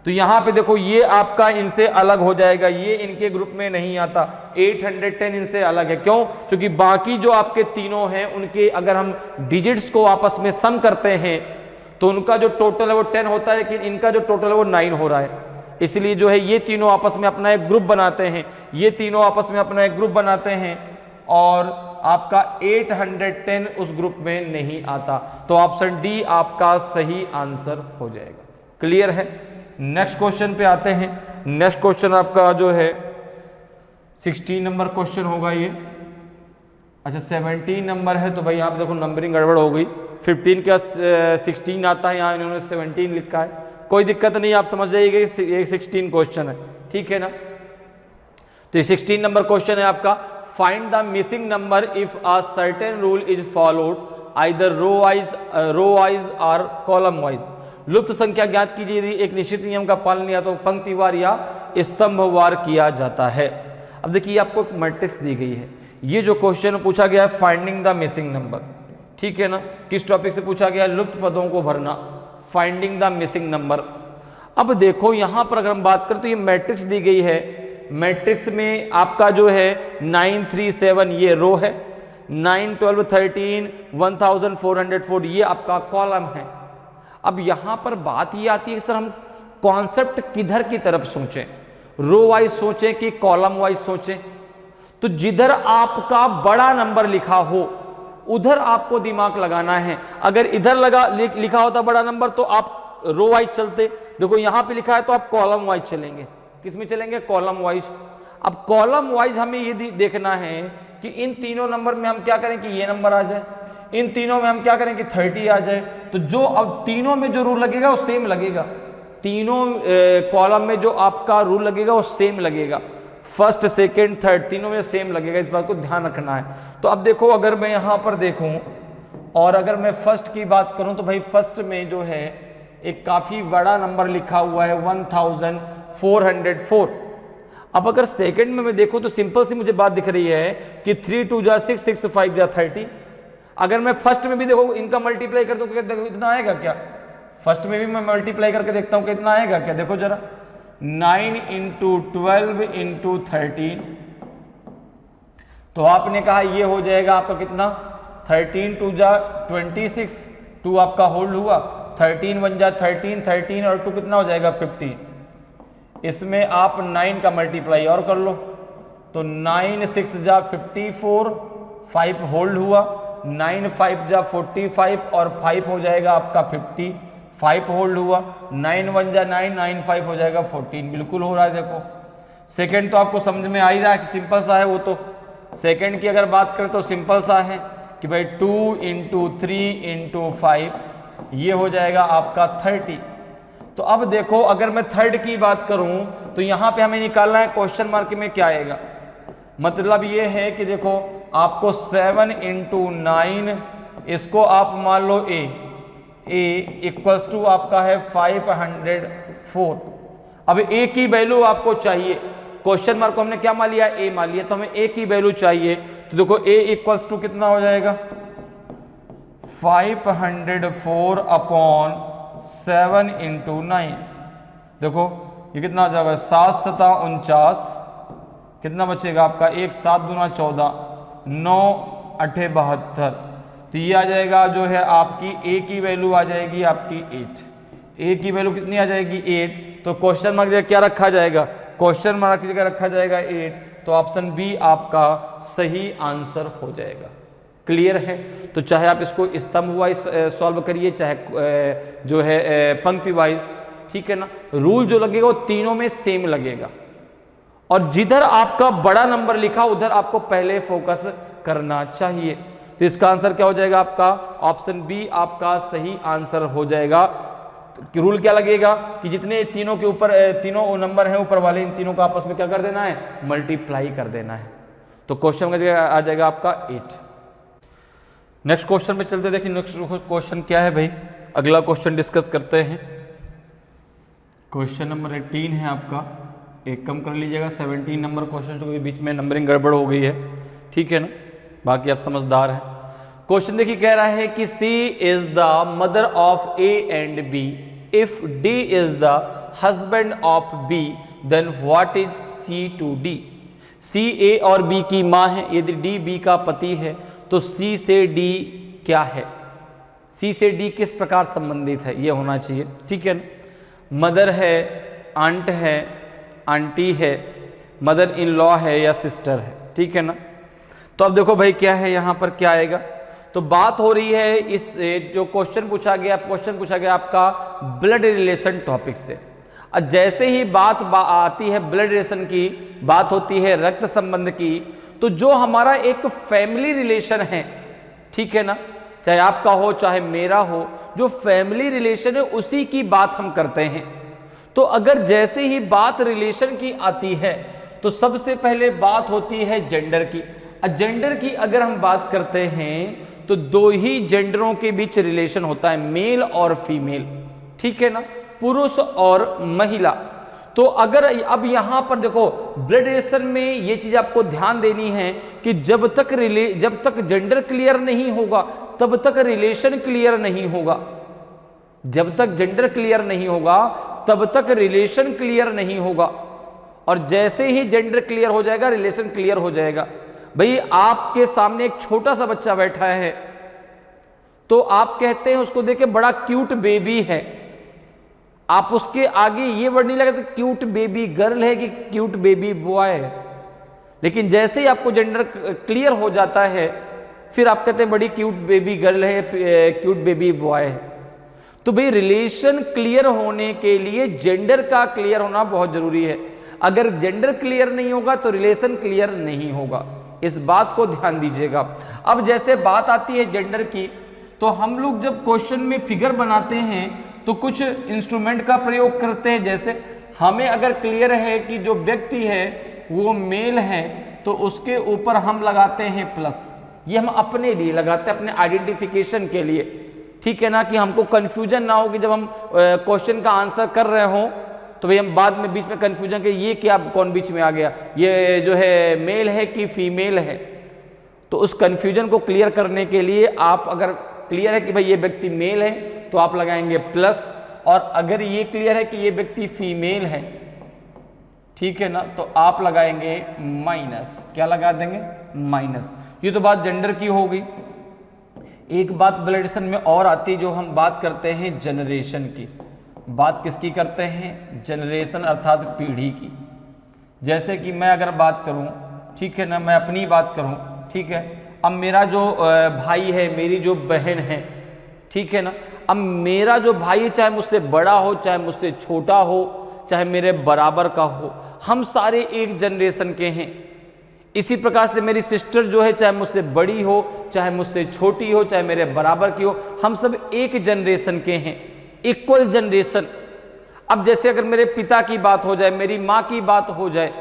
तो यहां पे देखो ये आपका इनसे अलग हो जाएगा, ये इनके ग्रुप में नहीं आता। 810 इनसे अलग है, क्यों? क्योंकि बाकी जो आपके तीनों हैं उनके अगर हम डिजिट्स को आपस में सम करते हैं तो उनका जो टोटल है वो 10 होता है, लेकिन इनका जो टोटल है वो 9 हो रहा है। इसलिए जो है ये तीनों आपस में अपना एक ग्रुप बनाते हैं, ये तीनों आपस में अपना एक ग्रुप बनाते हैं, और आपका 810 उस ग्रुप में नहीं आता। तो ऑप्शन डी आपका सही आंसर हो जाएगा। क्लियर है? नेक्स्ट क्वेश्चन पे आते हैं। नेक्स्ट क्वेश्चन आपका जो है 16 नंबर क्वेश्चन होगा ये। अच्छा 17 नंबर है, तो भाई यहाँ पे देखो नंबरिंग गड़बड़ हो गई। 15 का 16 आता है, यहाँ इन्होंने 17 लिखा है। कोई दिक्कत नहीं, आप समझ जाइएगा ये 16 क्वेश्चन है, ठीक है ना। तो ये 16 नंबर क्वेश्चन है आपका। Find the missing number if a certain rule is followed either row wise और कॉलम वाइज। लुप्त संख्या ज्ञात कीजिए यदि एक निश्चित नियम का पालन या तो पंक्तिवार या स्तंभवार किया जाता है। अब देखिए आपको एक मैट्रिक्स दी गई है, ये जो क्वेश्चन पूछा गया है फाइंडिंग द मिसिंग नंबर, ठीक है ना। किस टॉपिक से पूछा गया है? लुप्त पदों को भरना, फाइंडिंग द मिसिंग नंबर। अब देखो यहां पर अगर हम बात करें तो ये मैट्रिक्स दी गई है। मैट्रिक्स में आपका जो है 9 3 7 ये रो है, 9 12 13 1404 ये आपका कॉलम है। अब यहां पर बात ये आती है कि सर हम कॉन्सेप्ट किधर की तरफ सोचें, रो वाइज सोचें कि कॉलम वाइज सोचें। तो जिधर आपका बड़ा नंबर लिखा हो उधर आपको दिमाग लगाना है। अगर इधर लिखा होता बड़ा नंबर तो आप रो वाइज चलते। देखो यहां पे लिखा है तो आप कॉलम वाइज चलेंगे। किस में चलेंगे? Column wise. अब कॉलम वाइज हमें ये देखना है कि इन तीनों नंबर में हम क्या करें कि ये नंबर आ जाए, इन तीनों में हम क्या करें कि 30 आ जाए। तो जो अब तीनों में जो रूल लगेगा वो सेम लगेगा, तीनों कॉलम में जो आपका रूल लगेगा वो सेम लगेगा, फर्स्ट सेकेंड थर्ड तीनों में सेम लगेगा। इस बात को ध्यान रखना है। तो अब देखो अगर मैं यहां पर देखूं और अगर मैं फर्स्ट की बात करूं तो भाई फर्स्ट में जो है एक काफी बड़ा नंबर लिखा हुआ है 1404। अब अगर सेकंड में मैं देखूं तो सिंपल सी मुझे बात दिख रही है कि 3 2 जा 6 6 5 जा 30। अगर मैं फर्स्ट में भी देखो इनका मल्टीप्लाई कर दूं तो देखो इतना आएगा क्या? फर्स्ट में भी मैं मल्टीप्लाई करके देखता हूं कितना आएगा क्या? देखो जरा 9 × 12 × 13, तो आपने कहा ये हो जाएगा आपका कितना? 13 2 जा 26, 2 आपका होल्ड हुआ, 13 1 जा 13, 13 और 2 कितना हो जाएगा? 15। इसमें आप 9 का मल्टीप्लाई और कर लो, तो 9 6 जा 54, 5 होल्ड हुआ, 9 5 जा 45 और 5 हो जाएगा आपका 50, 5 होल्ड हुआ, 9 1 जा 9, 9 5 हो जाएगा 14। बिल्कुल हो रहा है। देखो सेकंड तो आपको समझ में आ ही रहा है कि सिंपल सा है। वो तो सेकंड की अगर बात करें तो सिंपल सा है कि भाई 2 × 3 × 5 ये हो जाएगा आपका 30। तो अब देखो अगर मैं थर्ड की बात करूं तो यहां पे हमें निकालना है क्वेश्चन मार्क में क्या आएगा। मतलब ये है कि देखो आपको 7 × 9 इसको आप मान लो a इक्वल्स टू आपका है 504। अब a की वैल्यू आपको चाहिए, क्वेश्चन मार्क को हमने क्या मान लिया? a मान लिया, तो हमें a की वैल्यू चाहिए। तो देखो a इक्वल्स टू कितना हो जाएगा? 504 अपॉन 7 × 9। देखो ये कितना हो जाएगा? 7 7 49, कितना बचेगा आपका? 1 7 दूना 14, 9 8 72। तो ये आ जाएगा जो है आपकी a की वैल्यू आ जाएगी आपकी 8। a की वैल्यू कितनी आ जाएगी? 8। तो क्वेश्चन मार्क जगह क्या रखा जाएगा? क्वेश्चन मार्क की जगह रखा जाएगा 8। तो ऑप्शन बी आपका सही आंसर हो जाएगा। क्लियर है? तो चाहे आप इसको स्तंभ वाइज सॉल्व करिए, चाहे जो है पंक्ति वाइज, ठीक है ना। रूल जो लगेगा वो तीनों में सेम लगेगा, और जिधर आपका बड़ा नंबर लिखा उधर आपको पहले फोकस करना चाहिए। तो इसका आंसर क्या हो जाएगा आपका? ऑप्शन बी आपका सही आंसर हो जाएगा। रूल क्या लगेगा कि जितने तीनों के ऊपर तीनों नंबर हैं ऊपर वाले, इन तीनों को आपस में क्या कर देना है? मल्टीप्लाई कर देना है। तो क्वेश्चन का जगह आ जाएगा आपका 8। नेक्स्ट क्वेश्चन में चलते, देखिए नेक्स्ट क्वेश्चन क्या है भाई, अगला क्वेश्चन डिस्कस करते हैं। क्वेश्चन नंबर 18 है आपका, एक कम कर लीजिएगा 17 नंबर क्वेश्चन, जो बीच में नंबरिंग गड़बड़ हो गई है, ठीक है ना, बाकी आप समझदार हैं। क्वेश्चन देखिए कह रहा है कि C is the mother of A and B, if D is the husband of B, then what is C to D। C A और B की माँ है, यदि D B का पति है तो C से D क्या है, C से D किस प्रकार संबंधित है, ये होना चाहिए, ठीक है ना। मदर है, आंट है, आंटी है, मदर इन लॉ है या सिस्टर है, ठीक है ना। तो अब देखो भाई क्या है यहाँ पर, क्या आएगा, तो बात हो रही है इस जो क्वेश्चन पूछा गया आपका ब्लड रिलेशन टॉपिक से। अब जैसे ही बात आती है ब्लड रिलेशन की, बात होती है रक्त संबंध की, तो जो हमारा एक फैमिली रिलेशन है, ठीक है ना, चाहे आपका हो चाहे मेरा हो, जो फैमिली रिलेशन है उसी की बात हम करते हैं। तो अगर जैसे ही बात रिलेशन की आती है तो सबसे पहले बात होती है जेंडर की। जेंडर की अगर हम बात करते हैं तो दो ही जेंडरों के बीच रिलेशन होता है, मेल और फीमेल, ठीक है ना, पुरुष और महिला। तो अगर अब यहां पर देखो ब्लड रिलेशन में ये चीज आपको ध्यान देनी है कि जब तक जेंडर क्लियर नहीं होगा तब तक रिलेशन क्लियर नहीं होगा, जब तक जेंडर क्लियर नहीं होगा तब तक रिलेशन क्लियर नहीं होगा, और जैसे ही जेंडर क्लियर हो जाएगा रिलेशन क्लियर हो जाएगा। भाई आपके सामने एक छोटा सा बच्चा बैठा है, तो आप कहते हैं उसको देख के बड़ा क्यूट बेबी है, आप उसके आगे ये वर्ड नहीं लगाते क्यूट बेबी गर्ल है कि क्यूट बेबी बॉय है, लेकिन जैसे ही आपको जेंडर क्लियर हो जाता है फिर आप कहते हैं बड़ी क्यूट बेबी गर्ल है, क्यूट बेबी बॉय है। तो भाई रिलेशन क्लियर होने के लिए जेंडर का क्लियर होना बहुत जरूरी है, अगर जेंडर क्लियर नहीं होगा तो रिलेशन क्लियर नहीं होगा, इस बात को ध्यान दीजिएगा। अब जैसे बात आती है जेंडर की, तो हम लोग जब क्वेश्चन में फिगर बनाते हैं तो कुछ इंस्ट्रूमेंट का प्रयोग करते हैं। जैसे हमें अगर क्लियर है कि जो व्यक्ति है वो मेल है तो उसके ऊपर हम लगाते हैं प्लस, ये हम अपने लिए लगाते हैं, अपने आइडेंटिफिकेशन के लिए, ठीक है ना, कि हमको कंफ्यूजन ना हो कि जब हम क्वेश्चन का आंसर कर रहे हों तो भाई हम बाद में बीच में कंफ्यूजन के ये क्या कौन बीच में आ गया, ये जो है मेल है कि फीमेल है। तो उस कंफ्यूजन को क्लियर करने के लिए आप अगर क्लियर है कि भाई ये व्यक्ति मेल है तो आप लगाएंगे प्लस, और अगर ये क्लियर है कि ये व्यक्ति फीमेल है, ठीक है ना, तो आप लगाएंगे माइनस, क्या लगा देंगे माइनस। ये तो बात जेंडर की हो गई। एक बात ब्लड रिलेशन में और आती है जो हम बात करते हैं जनरेशन की। बात किसकी करते हैं, जनरेशन अर्थात पीढ़ी की। जैसे कि मैं अगर बात करूं, ठीक है ना, मैं अपनी बात करूं, ठीक है, अब मेरा जो भाई है, मेरी जो बहन है, ठीक है ना, अब मेरा जो भाई चाहे मुझसे बड़ा हो चाहे मुझसे छोटा हो चाहे मेरे बराबर का हो, हम सारे एक जनरेशन के हैं। इसी प्रकार से मेरी सिस्टर जो है चाहे मुझसे बड़ी हो चाहे मुझसे छोटी हो चाहे मेरे बराबर की हो, हम सब एक जनरेशन के हैं, इक्वल जनरेशन। अब जैसे अगर मेरे पिता की बात हो जाए, मेरी माँ की बात हो जाए,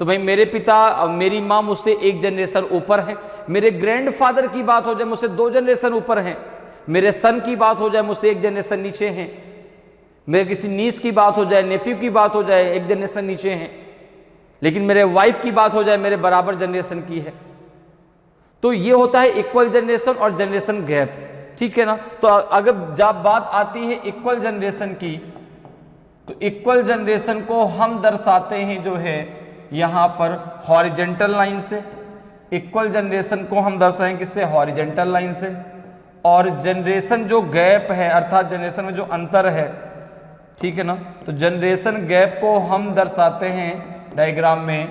तो भाई मेरे पिता मेरी माँ मुझसे एक जनरेशन ऊपर है। मेरे ग्रैंडफादर की बात हो जाए, मुझसे 2 जनरेशन ऊपर हैं। मेरे सन की बात हो जाए, मुझसे 1 जनरेशन नीचे हैं। मेरे किसी नीस की बात हो जाए, नेफ्यू की बात हो जाए, 1 जनरेशन नीचे हैं। लेकिन मेरे वाइफ की बात हो जाए, मेरे बराबर जनरेशन की है। तो ये होता है इक्वल जनरेशन और जनरेशन गैप, ठीक है ना। तो अगर जब बात आती है इक्वल जनरेशन की, तो इक्वल जनरेशन को हम दर्शाते हैं जो है यहां पर हॉरिजेंटल लाइन से। इक्वल जनरेशन को हम दर्शाएंगे किससे, हॉरिजेंटल लाइन से। और जनरेशन जो गैप है अर्थात जनरेशन में जो अंतर है, ठीक है ना, तो जनरेशन गैप को हम दर्शाते हैं डायग्राम में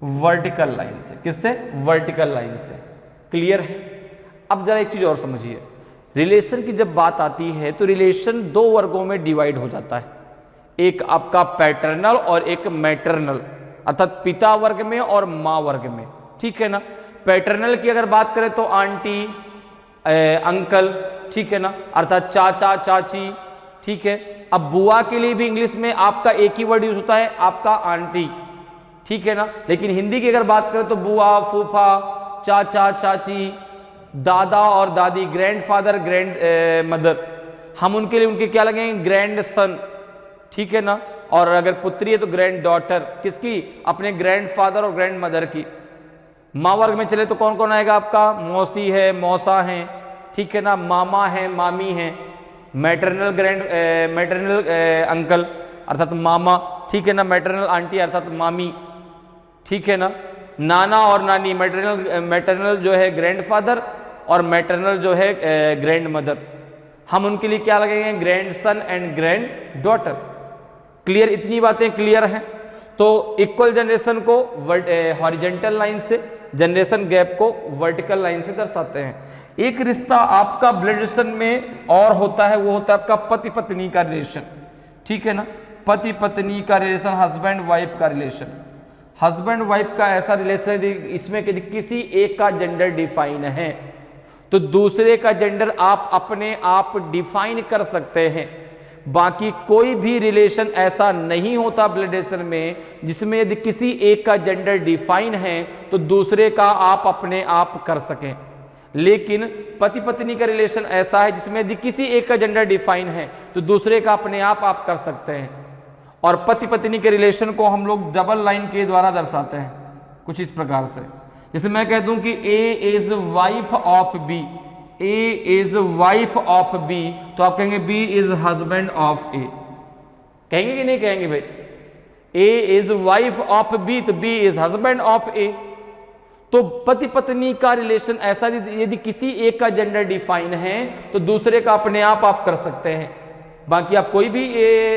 वर्टिकल लाइन से। किससे, वर्टिकल लाइन से। क्लियर है। अब जरा एक चीज और समझिए, रिलेशन की जब बात आती है तो रिलेशन 2 वर्गों में डिवाइड हो जाता है, एक आपका पैटर्नल और एक मैटरनल, अर्थात पिता वर्ग में और माँ वर्ग में, ठीक है ना। पैटर्नल की अगर बात करें तो आंटी, अंकल, ठीक है ना, अर्थात चाचा चाची, ठीक है। अब बुआ के लिए भी इंग्लिश में आपका एक ही वर्ड यूज होता है, आपका आंटी, ठीक है ना। लेकिन हिंदी की अगर बात करें तो बुआ, फूफा, चाचा, चाची, दादा और दादी, ग्रैंडफादर, ग्रैंड मदर, हम उनके लिए उनके क्या लगेंगे, ग्रैंड सन, ठीक है ना। और अगर पुत्री है तो ग्रैंड डॉटर, किसकी, अपने ग्रैंडफादर और ग्रैंड मदर की। माँ वर्ग में चले तो कौन कौन आएगा आपका, मौसी है, मौसा है, ठीक है ना, मामा है, मामी है, मैटरनल अंकल अर्थात मामा, ठीक है ना, मैटरनल आंटी अर्थात मामी, ठीक है ना। नाना और नानी, मैटरनल जो है ग्रैंडफादर और मैटरनल जो है ग्रैंड मदर, हम उनके लिए क्या लगेंगे, grand son and grand daughter. Clear, इतनी बातें क्लियर हैं। तो इक्वल जनरेशन को हॉरिजेंटल लाइन से, जनरेशन गैप को वर्टिकल लाइन से दर्शाते हैं। एक रिश्ता आपका ब्लड रिलेशन में और होता है, वो होता है आपका पति पत्नी का रिलेशन, ठीक है ना। पति पत्नी का रिलेशन, हस्बैंड वाइफ का रिलेशन। हस्बैंड वाइफ का ऐसा रिलेशन इसमें किसी एक का जेंडर डिफाइन है तो दूसरे का जेंडर आप अपने आप डिफाइन कर सकते हैं। बाकी कोई भी रिलेशन ऐसा नहीं होता ब्लड रिलेशन में जिसमें यदि किसी एक का जेंडर डिफाइन है तो दूसरे का आप अपने आप कर सकें। लेकिन पति पत्नी का रिलेशन ऐसा है जिसमें यदि किसी एक का जेंडर डिफाइन है तो दूसरे का अपने आप कर सकते हैं। और पति पत्नी के रिलेशन को हम लोग डबल लाइन के द्वारा दर्शाते हैं कुछ इस प्रकार से। जैसे मैं कह दूं कि a is wife of b, a is wife of B, तो आप कहेंगे b is husband of a, कहेंगे कि नहीं कहेंगे भाई। A is wife of B तो b is husband of a. तो पति पत्नी का रिलेशन ऐसा यदि किसी एक का जेंडर डिफाइन है तो दूसरे का अपने आप कर सकते हैं। बाकी आप कोई भी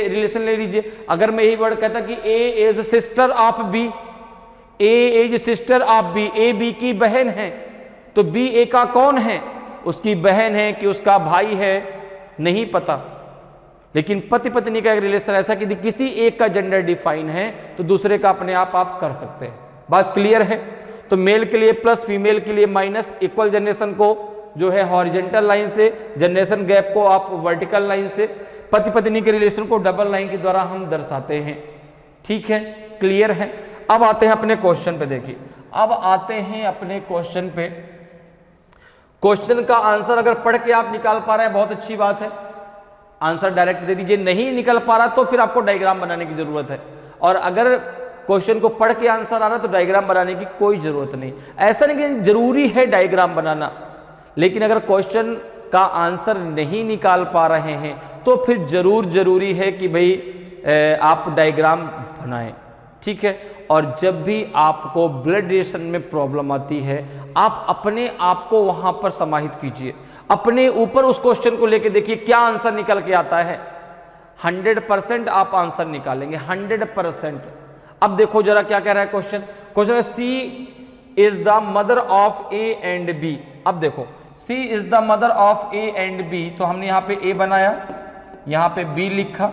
रिलेशन ले लीजिए, अगर मैं यही वर्ड कहता कि a is sister of b, a is sister of b, a b की बहन है, तो बी ए का कौन है, उसकी बहन है कि उसका भाई है, नहीं पता। लेकिन पति पत्नी का एक रिलेशन ऐसा कि किसी एक का जेंडर डिफाइन है तो दूसरे का अपने आप कर सकते हैं। बात क्लियर है। तो मेल के लिए प्लस, फीमेल के लिए माइनस, इक्वल जनरेशन को जो है हॉरिजेंटल लाइन से, जनरेशन गैप को आप वर्टिकल लाइन से, पति पत्नी के रिलेशन को डबल लाइन के द्वारा हम दर्शाते हैं। ठीक है, क्लियर है। अब आते हैं अपने क्वेश्चन पे। देखिए, अब आते हैं अपने क्वेश्चन पे। क्वेश्चन का आंसर अगर पढ़ के आप निकाल पा रहे हैं बहुत अच्छी बात है, आंसर डायरेक्ट दे दीजिए। नहीं निकल पा रहा तो फिर आपको डायग्राम बनाने की जरूरत है। और अगर क्वेश्चन को पढ़ के आंसर आ रहा तो डायग्राम बनाने की कोई जरूरत नहीं। ऐसा नहीं कि जरूरी है डायग्राम बनाना, लेकिन अगर क्वेश्चन का आंसर नहीं निकाल पा रहे हैं तो फिर जरूरी है कि भाई आप डायग्राम बनाएं। ठीक है। और जब भी आपको ब्लड रिलेशन में प्रॉब्लम आती है आप अपने आप को वहां पर समाहित कीजिए, अपने ऊपर उस क्वेश्चन को लेके देखिए क्या आंसर निकल के आता है। 100% आप आंसर निकालेंगे, 100%। अब देखो जरा क्या कह रहा है क्वेश्चन। क्वेश्चन है c is the mother of a and b. अब देखो c is the mother of a and b, तो हमने यहाँ पे ए बनाया, यहाँ पे बी लिखा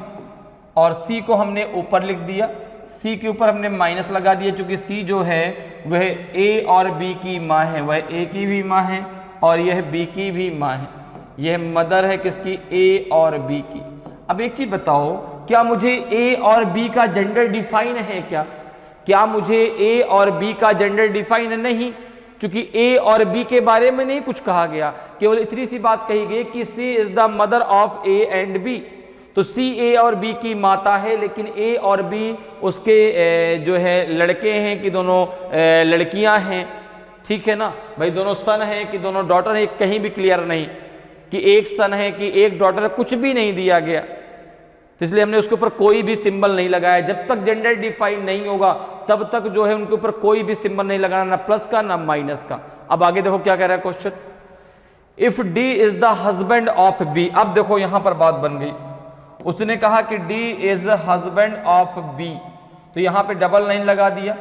और सी को हमने ऊपर लिख दिया। सी के ऊपर हमने माइनस लगा दिया क्योंकि सी जो है वह ए और बी की माँ है, वह ए की भी माँ है और यह बी की भी माँ है। यह मदर है किसकी, ए और बी की। अब एक चीज बताओ, क्या मुझे ए और बी का जेंडर डिफाइन है क्या मुझे ए और बी का जेंडर डिफाइन नहीं, क्योंकि ए और बी के बारे में नहीं कुछ कहा गया, केवल इतनी सी बात कही गई कि c is the mother of a and b. तो सी ए और बी की माता है, लेकिन ए और बी उसके जो है लड़के हैं कि दोनों लड़कियां हैं। ठीक है ना भाई, दोनों सन है कि दोनों डॉटर है, कहीं भी क्लियर नहीं कि एक सन है कि एक डॉटर है, कुछ भी नहीं दिया गया। तो इसलिए हमने उसके ऊपर कोई भी सिंबल नहीं लगाया। जब तक जेंडर डिफाइन नहीं होगा तब तक जो है उनके ऊपर कोई भी सिंबल नहीं लगाना, ना प्लस का ना माइनस का। अब आगे देखो क्या कह रहा है question. If D is the husband of B. अब देखो यहां पर बात बन गई, उसने कहा कि D is husband of B, तो यहां पे डबल लाइन लगा दिया।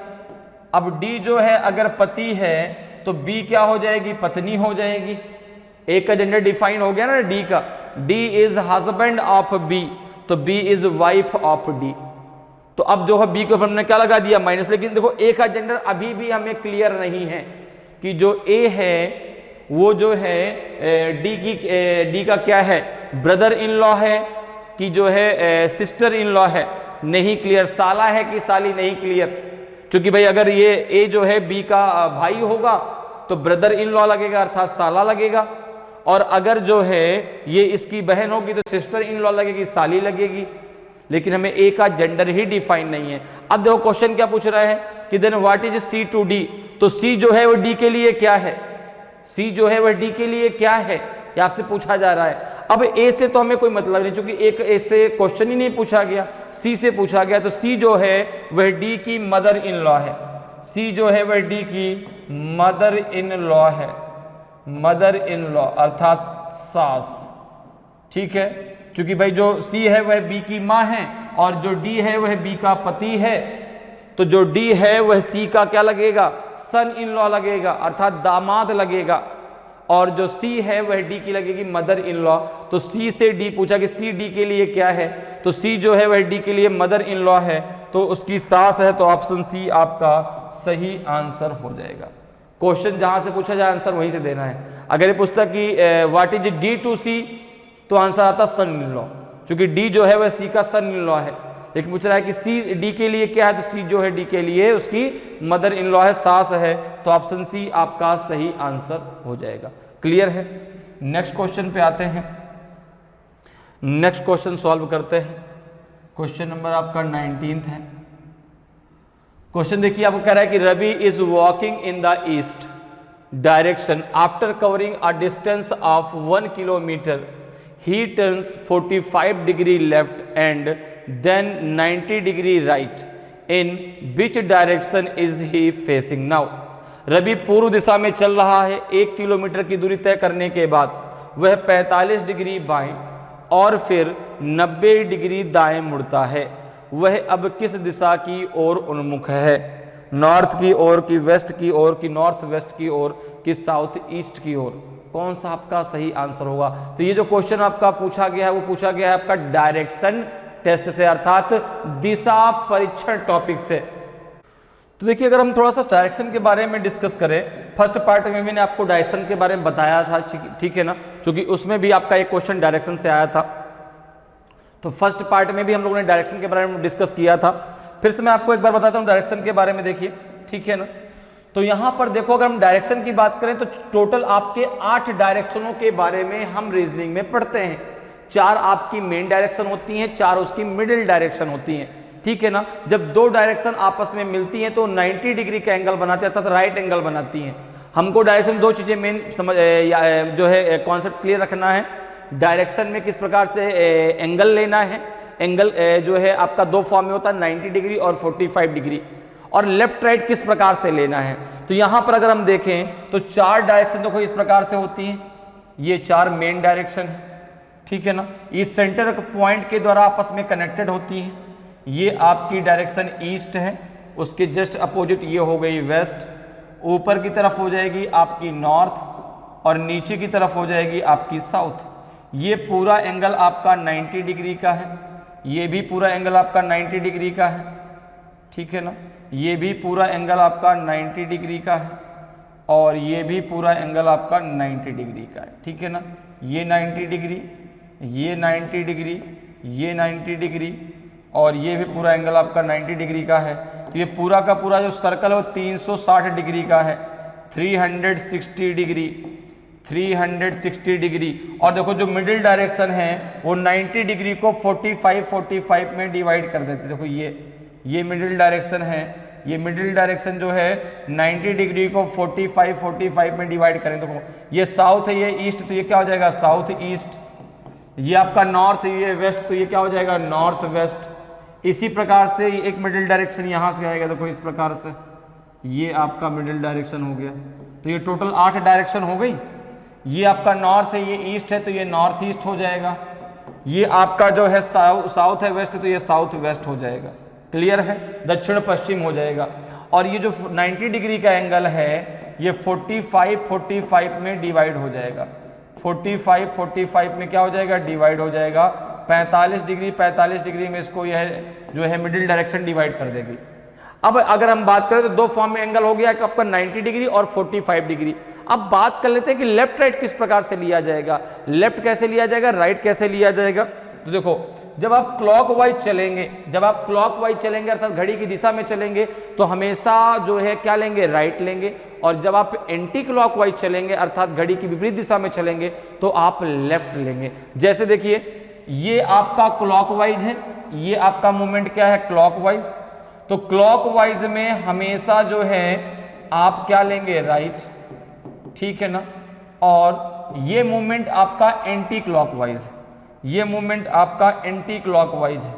अब डी जो है अगर पति है तो बी क्या हो जाएगी, पत्नी हो जाएगी। एक का जेंडर डिफाइन हो गया ना डी का, d is husband of B, तो b is wife of d. तो अब जो है बी को हमने क्या लगा दिया, माइनस। लेकिन देखो ए का जेंडर अभी भी हमें क्लियर नहीं है कि जो ए है वो जो है डी का क्या है, ब्रदर इन लॉ है कि जो है सिस्टर इन लॉ है, नहीं क्लियर। साला है कि साली, नहीं क्लियर। क्योंकि भाई अगर ये ए जो है बी का भाई होगा तो ब्रदर इन लॉ लगेगा अर्थात साला लगेगा, और अगर जो है ये इसकी बहन होगी तो सिस्टर इन लॉ लगेगी, साली लगेगी। लेकिन हमें ए का जेंडर ही डिफाइन नहीं है। अब देखो क्वेश्चन क्या पूछ रहा है कि then what is C to D, तो सी जो है वो डी के लिए क्या है, सी जो है वह डी के लिए क्या है, ये आपसे पूछा जा रहा है। अब ए से तो हमें कोई मतलब नहीं, क्योंकि एक ए से क्वेश्चन ही नहीं पूछा गया, सी से पूछा गया, तो सी जो है वह डी की मदर इन लॉ है, सी जो है वह डी की मदर इन लॉ है, मदर इन लॉ अर्थात सास। ठीक है, क्योंकि भाई जो सी है वह बी की माँ है और जो डी है वह बी का पति है, तो जो डी है वह सी का क्या लगेगा, सन इन लॉ लगेगा अर्थात दामाद लगेगा, और जो सी है वह डी की लगेगी मदर इन लॉ। तो सी से डी पूछा कि सी डी के लिए क्या है, तो सी जो है वह डी के लिए मदर इन लॉ है, तो उसकी सास है, तो ऑप्शन सी आपका सही आंसर हो जाएगा। क्वेश्चन जहां से पूछा जाए आंसर वहीं से देना है। अगर ये पूछता कि व्हाट इज डी टू सी, तो आंसर आता सन इन लॉ, क्योंकि डी जो है वह सी का सन इन लॉ है। लेकिन पूछ रहा है कि सी डी के लिए क्या है, तो सी जो है डी के लिए उसकी मदर इन लॉ है, सास है, तो ऑप्शन सी आपका सही आंसर हो जाएगा। क्लियर है। नेक्स्ट क्वेश्चन पे आते हैं, नेक्स्ट क्वेश्चन सॉल्व करते हैं। क्वेश्चन नंबर आपका 19 है। क्वेश्चन देखिए, आपको कह रहा है कि Ravi is walking in the east direction after covering a distance of 1 kilometre, he turns 45 degree left and then 90 degree right. In which direction is he facing now? Ravi पूर्व दिशा में चल रहा है। 1 किलोमीटर की दूरी तय करने के बाद वह 45 डिग्री बाएं और फिर 90 डिग्री दाएं मुड़ता है। वह अब किस दिशा की ओर उन्मुख है, नॉर्थ की ओर, की वेस्ट की ओर, की नॉर्थ वेस्ट की ओर, की साउथ ईस्ट की ओर? कौन सा आपका सही आंसर होगा? तो ये जो क्वेश्चन आपका पूछा गया है वो पूछा गया है आपका डायरेक्शन टेस्ट से अर्थात दिशा परीक्षण टॉपिक से। तो देखिए, अगर हम थोड़ा सा डायरेक्शन के बारे में डिस्कस करें, फर्स्ट पार्ट में मैंने आपको डायरेक्शन के बारे में बताया था, ठीक है ना, क्योंकि उसमें भी आपका एक क्वेश्चन डायरेक्शन से आया था। तो फर्स्ट पार्ट में भी हम लोगों ने डायरेक्शन के बारे में डिस्कस किया था। फिर से मैं आपको एक बार बताता हूँ डायरेक्शन के बारे में, देखिए, ठीक है ना। तो यहां पर देखो, अगर हम डायरेक्शन की बात करें तो टोटल आपके 8 डायरेक्शनों के बारे में हम रीजनिंग में पढ़ते हैं। 4 आपकी मेन डायरेक्शन होती हैं, 4 उसकी मिडिल डायरेक्शन होती हैं, ठीक है ना। जब 2 डायरेक्शन आपस में मिलती हैं तो 90 डिग्री का एंगल बनाती है अर्थात राइट एंगल बनाती हैं। हमको डायरेक्शन 2 चीजें मेन समझ जो है कॉन्सेप्ट क्लियर रखना है। डायरेक्शन में किस प्रकार से एंगल लेना है, एंगल जो है आपका 2 फॉर्म में होता है, 90 डिग्री और 45 डिग्री, और लेफ्ट राइट किस प्रकार से लेना है। तो यहां पर अगर हम देखें तो 4 डायरेक्शन देखो इस प्रकार से होती हैं। ये 4 मेन डायरेक्शन है, ठीक है ना, इस सेंटर पॉइंट के द्वारा आपस में कनेक्टेड होती हैं। ये आपकी डायरेक्शन ईस्ट है, उसके जस्ट अपोजिट ये हो गई वेस्ट, ऊपर की तरफ हो जाएगी आपकी नॉर्थ और नीचे की तरफ हो जाएगी आपकी साउथ। ये पूरा एंगल आपका 90 डिग्री का है, ये भी पूरा एंगल आपका 90 डिग्री का है, ठीक है ना, ये भी पूरा एंगल आपका 90 डिग्री का है और ये भी पूरा एंगल आपका 90 डिग्री का है, ठीक है ना। ये 90 डिग्री, ये 90 डिग्री, ये 90 डिग्री और ये भी पूरा एंगल आपका 90 डिग्री का है। तो ये पूरा का पूरा जो सर्कल है वो 360 डिग्री का है, 360 डिग्री, 360 डिग्री। और देखो जो मिडिल डायरेक्शन है वो 90 डिग्री को 45 में डिवाइड कर देते। देखो ये मिडिल डायरेक्शन है, ये मिडिल डायरेक्शन जो है 90 डिग्री को 45 में डिवाइड करें। देखो ये साउथ है, ये ईस्ट, तो ये क्या हो जाएगा साउथ ईस्ट। ये आपका नॉर्थ, ये वेस्ट, तो ये क्या हो जाएगा नॉर्थ वेस्ट। इसी प्रकार से एक मिडिल डायरेक्शन यहाँ से आएगा, देखो इस प्रकार से, ये आपका मिडिल डायरेक्शन हो गया। तो ये टोटल 8 डायरेक्शन हो गई। ये आपका नॉर्थ है, ये ईस्ट है, तो ये नॉर्थ ईस्ट हो जाएगा। ये आपका जो है साउथ है वेस्ट, तो ये साउथ वेस्ट हो जाएगा। क्लियर है, दक्षिण पश्चिम हो जाएगा। और ये जो 90 डिग्री का एंगल है ये 45 में डिवाइड हो जाएगा। 45 में क्या हो जाएगा डिवाइड हो जाएगा। 45 डिग्री में इसको यह जो है मिडिल डायरेक्शन डिवाइड कर देगी। अब अगर हम बात करें तो 2 फॉर्म में एंगल हो गया कि आपका 90 डिग्री और 45 डिग्री। अब बात कर लेते हैं कि लेफ्ट राइट किस प्रकार से लिया जाएगा, लेफ्ट कैसे लिया जाएगा, राइट कैसे लिया जाएगा। तो देखो जब आप क्लॉकवाइज चलेंगे, जब आप क्लॉकवाइज चलेंगे अर्थात घड़ी की दिशा में चलेंगे तो हमेशा जो है क्या लेंगे, राइट लेंगे। और जब आप एंटी क्लॉकवाइज चलेंगे अर्थात घड़ी की विपरीत दिशा में चलेंगे तो आप लेफ्ट लेंगे। जैसे देखिए ये आपका क्लॉकवाइज है, ये आपका मूवमेंट क्या है, क्लॉकवाइज। तो क्लॉकवाइज में हमेशा जो है आप क्या लेंगे, राइट, ठीक है ना। और ये मूवमेंट आपका एंटी क्लॉकवाइज है, ये मूवमेंट आपका एंटी क्लॉकवाइज है,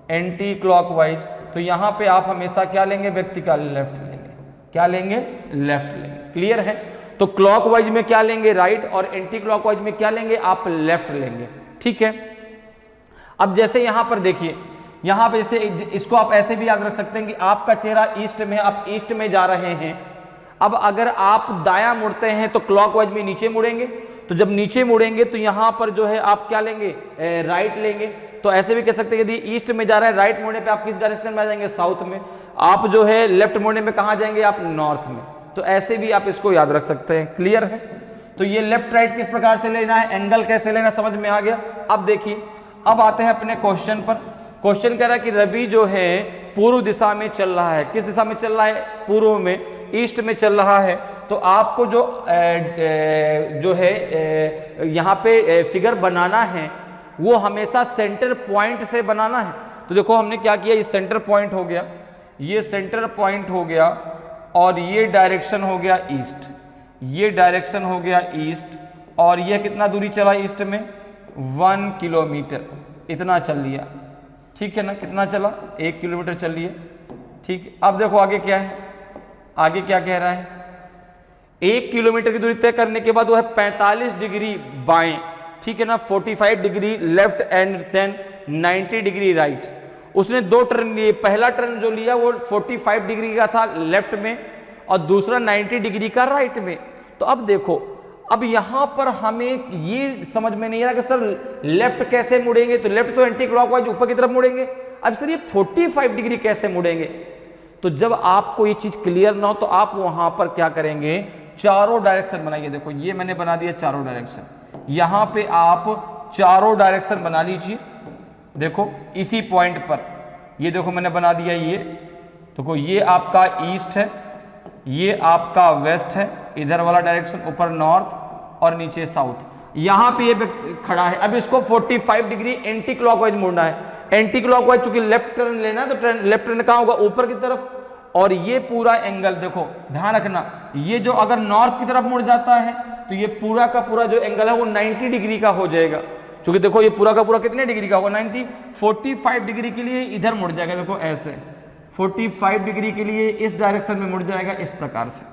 एंटी क्लॉकवाइज। तो यहां पे आप हमेशा क्या लेंगे, व्यक्ति का लेफ्ट लेंगे, क्या लेंगे, लेफ्ट लेंगे। क्लियर है। तो क्लॉकवाइज में क्या लेंगे, राइट, और एंटी क्लॉकवाइज में क्या लेंगे, आप लेफ्ट लेंगे। ठीक है। अब जैसे यहां पर देखिए, यहां पे जैसे इसको आप ऐसे भी याद रख सकते हैं कि आपका चेहरा ईस्ट में, आप ईस्ट में जा रहे हैं। अब अगर आप दायां मुड़ते हैं तो क्लॉकवाइज में नीचे मुड़ेंगे, तो जब नीचे मुड़ेंगे तो यहां पर जो है आप क्या लेंगे, राइट लेंगे। तो ऐसे भी कह सकते हैं यदि ईस्ट में जा रहा है, राइट मुड़ने पे आप किस डायरेक्शन में आ जाएंगे, साउथ में। आप जो है लेफ्ट मुड़ने में कहां जाएंगे, आप नॉर्थ में। तो ऐसे भी आप इसको याद रख सकते हैं। क्लियर है। तो ये लेफ्ट राइट किस प्रकार से लेना है, एंगल कैसे लेना, समझ में आ गया। अब देखिए, अब आते हैं अपने क्वेश्चन पर। क्वेश्चन कह रहा है कि रवि जो है पूर्व दिशा में चल रहा है। किस दिशा में चल रहा है, पूर्व में, ईस्ट में चल रहा है। तो आपको जो है यहाँ पे फिगर बनाना है वो हमेशा सेंटर पॉइंट से बनाना है। तो देखो हमने क्या किया, ये सेंटर पॉइंट हो गया, ये सेंटर पॉइंट हो गया, और ये डायरेक्शन हो गया ईस्ट, ये डायरेक्शन हो गया ईस्ट। और ये कितना दूरी चला ईस्ट में, 1 किलोमीटर, इतना चल लिया। ठीक है ना, कितना चला, 1 किलोमीटर चल लिया। ठीक। अब देखो आगे क्या है, आगे क्या कह रहा है, 1 किलोमीटर की दूरी तय करने के बाद वो है 45 डिग्री बाएं, ठीक है ना, 45 degree left and then 90 degree right. उसने 2 टर्न लिए, पहला टर्न जो लिया वो 45 डिग्री का था लेफ्ट में, और दूसरा 90 डिग्री का राइट में। तो अब देखो, अब यहां पर हमें ये समझ में नहीं आ रहा कि सर लेफ्ट कैसे मुड़ेंगे। तो लेफ्ट तो एंटी क्लॉकवाइज ऊपर की तरफ मुड़ेंगे, अब सर ये 45 डिग्री कैसे मुड़ेंगे। तो जब आपको ये चीज क्लियर ना हो तो आप वहां पर क्या करेंगे, चारों डायरेक्शन बनाइए। देखो ये मैंने बना दिया चारों डायरेक्शन, यहां पे आप चारों डायरेक्शन बना लीजिए। देखो इसी पॉइंट पर, ये देखो मैंने बना दिया, ये देखो ये आपका ईस्ट है, ये आपका वेस्ट है, इधर वाला डायरेक्शन ऊपर नॉर्थ और नीचे साउथ। यहां पे ये खड़ा है। अब इसको 45 डिग्री एंटी क्लॉकवाइज मुड़ना है। एंटी क्लॉकवाइज चूंकि लेफ्ट टर्न लेना है तो लेफ्ट टर्न कहां होगा, ऊपर की तरफ। और ये पूरा एंगल देखो, ध्यान रखना, ये जो अगर नॉर्थ की तरफ मुड़ जाता है तो ये पूरा का पूरा जो एंगल है वो 90 डिग्री का हो जाएगा। क्योंकि देखो ये पूरा का पूरा कितने डिग्री का होगा, 90। 45 डिग्री के लिए इधर मुड़ जाएगा, देखो ऐसे 45 डिग्री के लिए इस डायरेक्शन में मुड़ जाएगा, इस प्रकार से।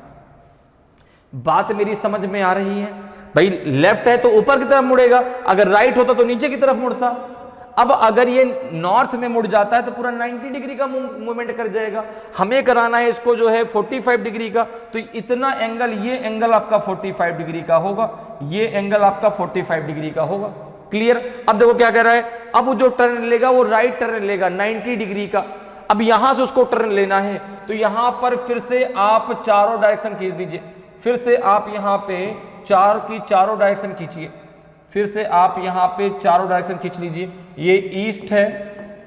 बात मेरी समझ में आ रही है भाई। लेफ्ट है तो ऊपर की तरफ मुड़ेगा, अगर राइट होता तो नीचे की तरफ मुड़ता। अब अगर ये नॉर्थ में मुड़ जाता है तो पूरा 90 डिग्री का मूवमेंट कर जाएगा। हमें कराना है इसको जो है 45 डिग्री का, तो इतना एंगल, ये एंगल आपका 45 डिग्री का होगा, ये एंगल आपका 45 डिग्री का होगा। क्लियर। अब देखो क्या कह रहा है, अब वो जो टर्न लेगा वो राइट टर्न लेगा 90 डिग्री का। अब यहां से उसको टर्न लेना है, तो यहां पर फिर से आप चारों डायरेक्शन खींच दीजिए। फिर से आप यहां पे चारों डायरेक्शन खींचिए, फिर से आप यहां पे चारों डायरेक्शन खींच लीजिए। ये ईस्ट है,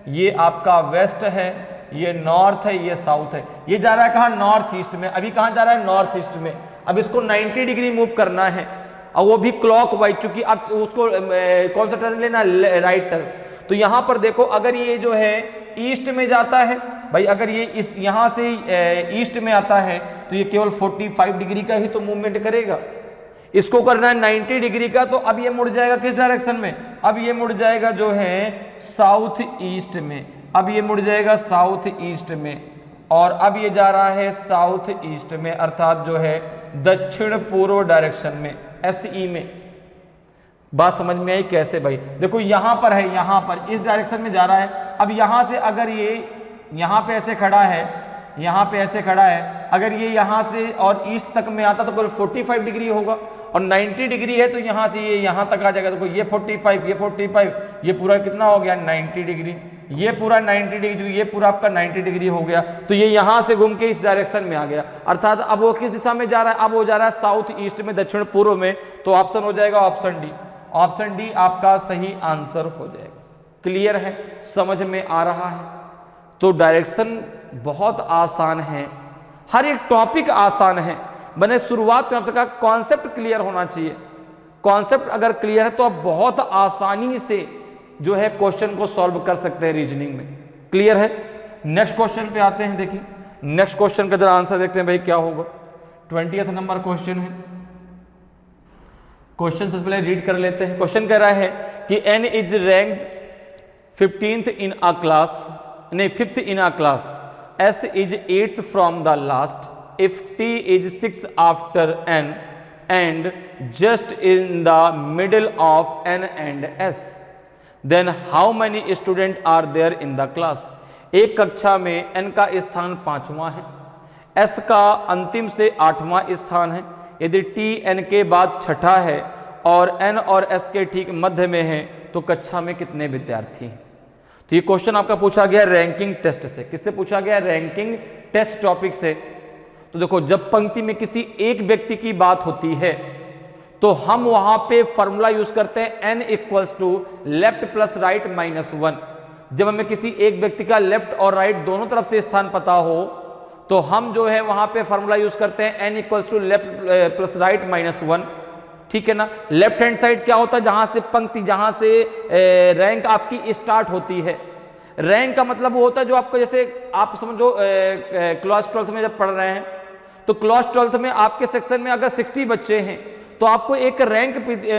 ये आपका वेस्ट है, ये नॉर्थ है, ये साउथ है। ये जा रहा है कहां, नॉर्थ ईस्ट में। अभी कहां जा रहा है, नॉर्थ ईस्ट में। अब इसको 90 डिग्री मूव करना है, और वो भी क्लॉकवाइज, चूंकि अब उसको कौन सा टर्न लेना, राइट टर्न। तो यहां पर देखो, अगर ये जो है ईस्ट में जाता है भाई, अगर ये इस यहां से ईस्ट में आता है तो ये केवल 45 डिग्री का ही तो मूवमेंट करेगा। इसको करना है 90 डिग्री का, तो अब ये मुड़ जाएगा किस डायरेक्शन में, अब ये मुड़ जाएगा जो है साउथ ईस्ट में। अब ये मुड़ जाएगा साउथ ईस्ट में, और अब ये जा रहा है साउथ ईस्ट में, अर्थात जो है दक्षिण पूर्व डायरेक्शन में, SE में। बात समझ में आई कैसे भाई। देखो यहां पर है, यहां पर इस डायरेक्शन में जा रहा है। अब यहां से अगर ये यहां पे ऐसे खड़ा है, यहां पे ऐसे खड़ा है, अगर ये यहां से और ईस्ट तक में आता तो केवल 45 डिग्री होगा, और 90 डिग्री है तो यहां से ये यहां तक आ जाएगा। देखो ये 45, ये 45, ये पूरा कितना हो गया, 90 डिग्री। ये पूरा 90 डिग्री, ये पूरा आपका 90 डिग्री हो गया। तो ये यहां से घूम के इस डायरेक्शन में आ गया, अर्थात अब वो किस दिशा में जा रहा है, अब वो जा रहा है साउथ ईस्ट में, दक्षिण पूर्व में। तो ऑप्शन हो जाएगा ऑप्शन डी। ऑप्शन डी आपका सही आंसर हो जाएगा। क्लियर है, समझ में आ रहा है? तो डायरेक्शन बहुत आसान है, हर एक टॉपिक आसान है। मैंने शुरुआत में आपसे कहा कॉन्सेप्ट क्लियर होना चाहिए। कॉन्सेप्ट अगर क्लियर है तो आप बहुत आसानी से जो है क्वेश्चन को सॉल्व कर सकते हैं रीजनिंग में। क्लियर है? नेक्स्ट क्वेश्चन पे आते हैं। देखिए नेक्स्ट क्वेश्चन का जरा आंसर देखते हैं भाई क्या होगा। 20th नंबर क्वेश्चन है। क्वेश्चन से पहले रीड कर लेते हैं। क्वेश्चन कह रहा है कि n is ranked 15th in a class, नहीं 5th in a class, s is 8th from the last, if t is 6 after n and just in the middle of n and s, then how many students are there in the class? एक कक्षा में n का स्थान 5वां है, s का अंतिम से 8वां स्थान है। यदि t n के बाद छठा है और n और s के ठीक मध्य में है तो कक्षा में कितने विद्यार्थी हैं? तो ये क्वेश्चन आपका पूछा गया रैंकिंग टेस्ट से। किससे पूछा गया? रैंकिंग टेस्ट टॉपिक से। तो देखो जब पंक्ति में किसी एक व्यक्ति की बात होती है तो हम वहां पे फॉर्मूला यूज करते हैं n equals to left plus right minus 1। जब हमें किसी एक व्यक्ति का लेफ्ट और राइट दोनों तरफ से स्थान पता हो तो हम जो है वहां पे फॉर्मूला यूज करते हैं n equals to left plus right minus 1। ठीक है ना? लेफ्ट हैंड साइड क्या होता है? जहां से पंक्ति, जहां से रैंक आपकी स्टार्ट होती है। रैंक का मतलब वो होता है जो आपको, जैसे आप समझो क्लास 12th में जब पढ़ रहे हैं तो क्लास 12th में आपके सेक्शन में अगर 60 बच्चे हैं तो आपको एक रैंक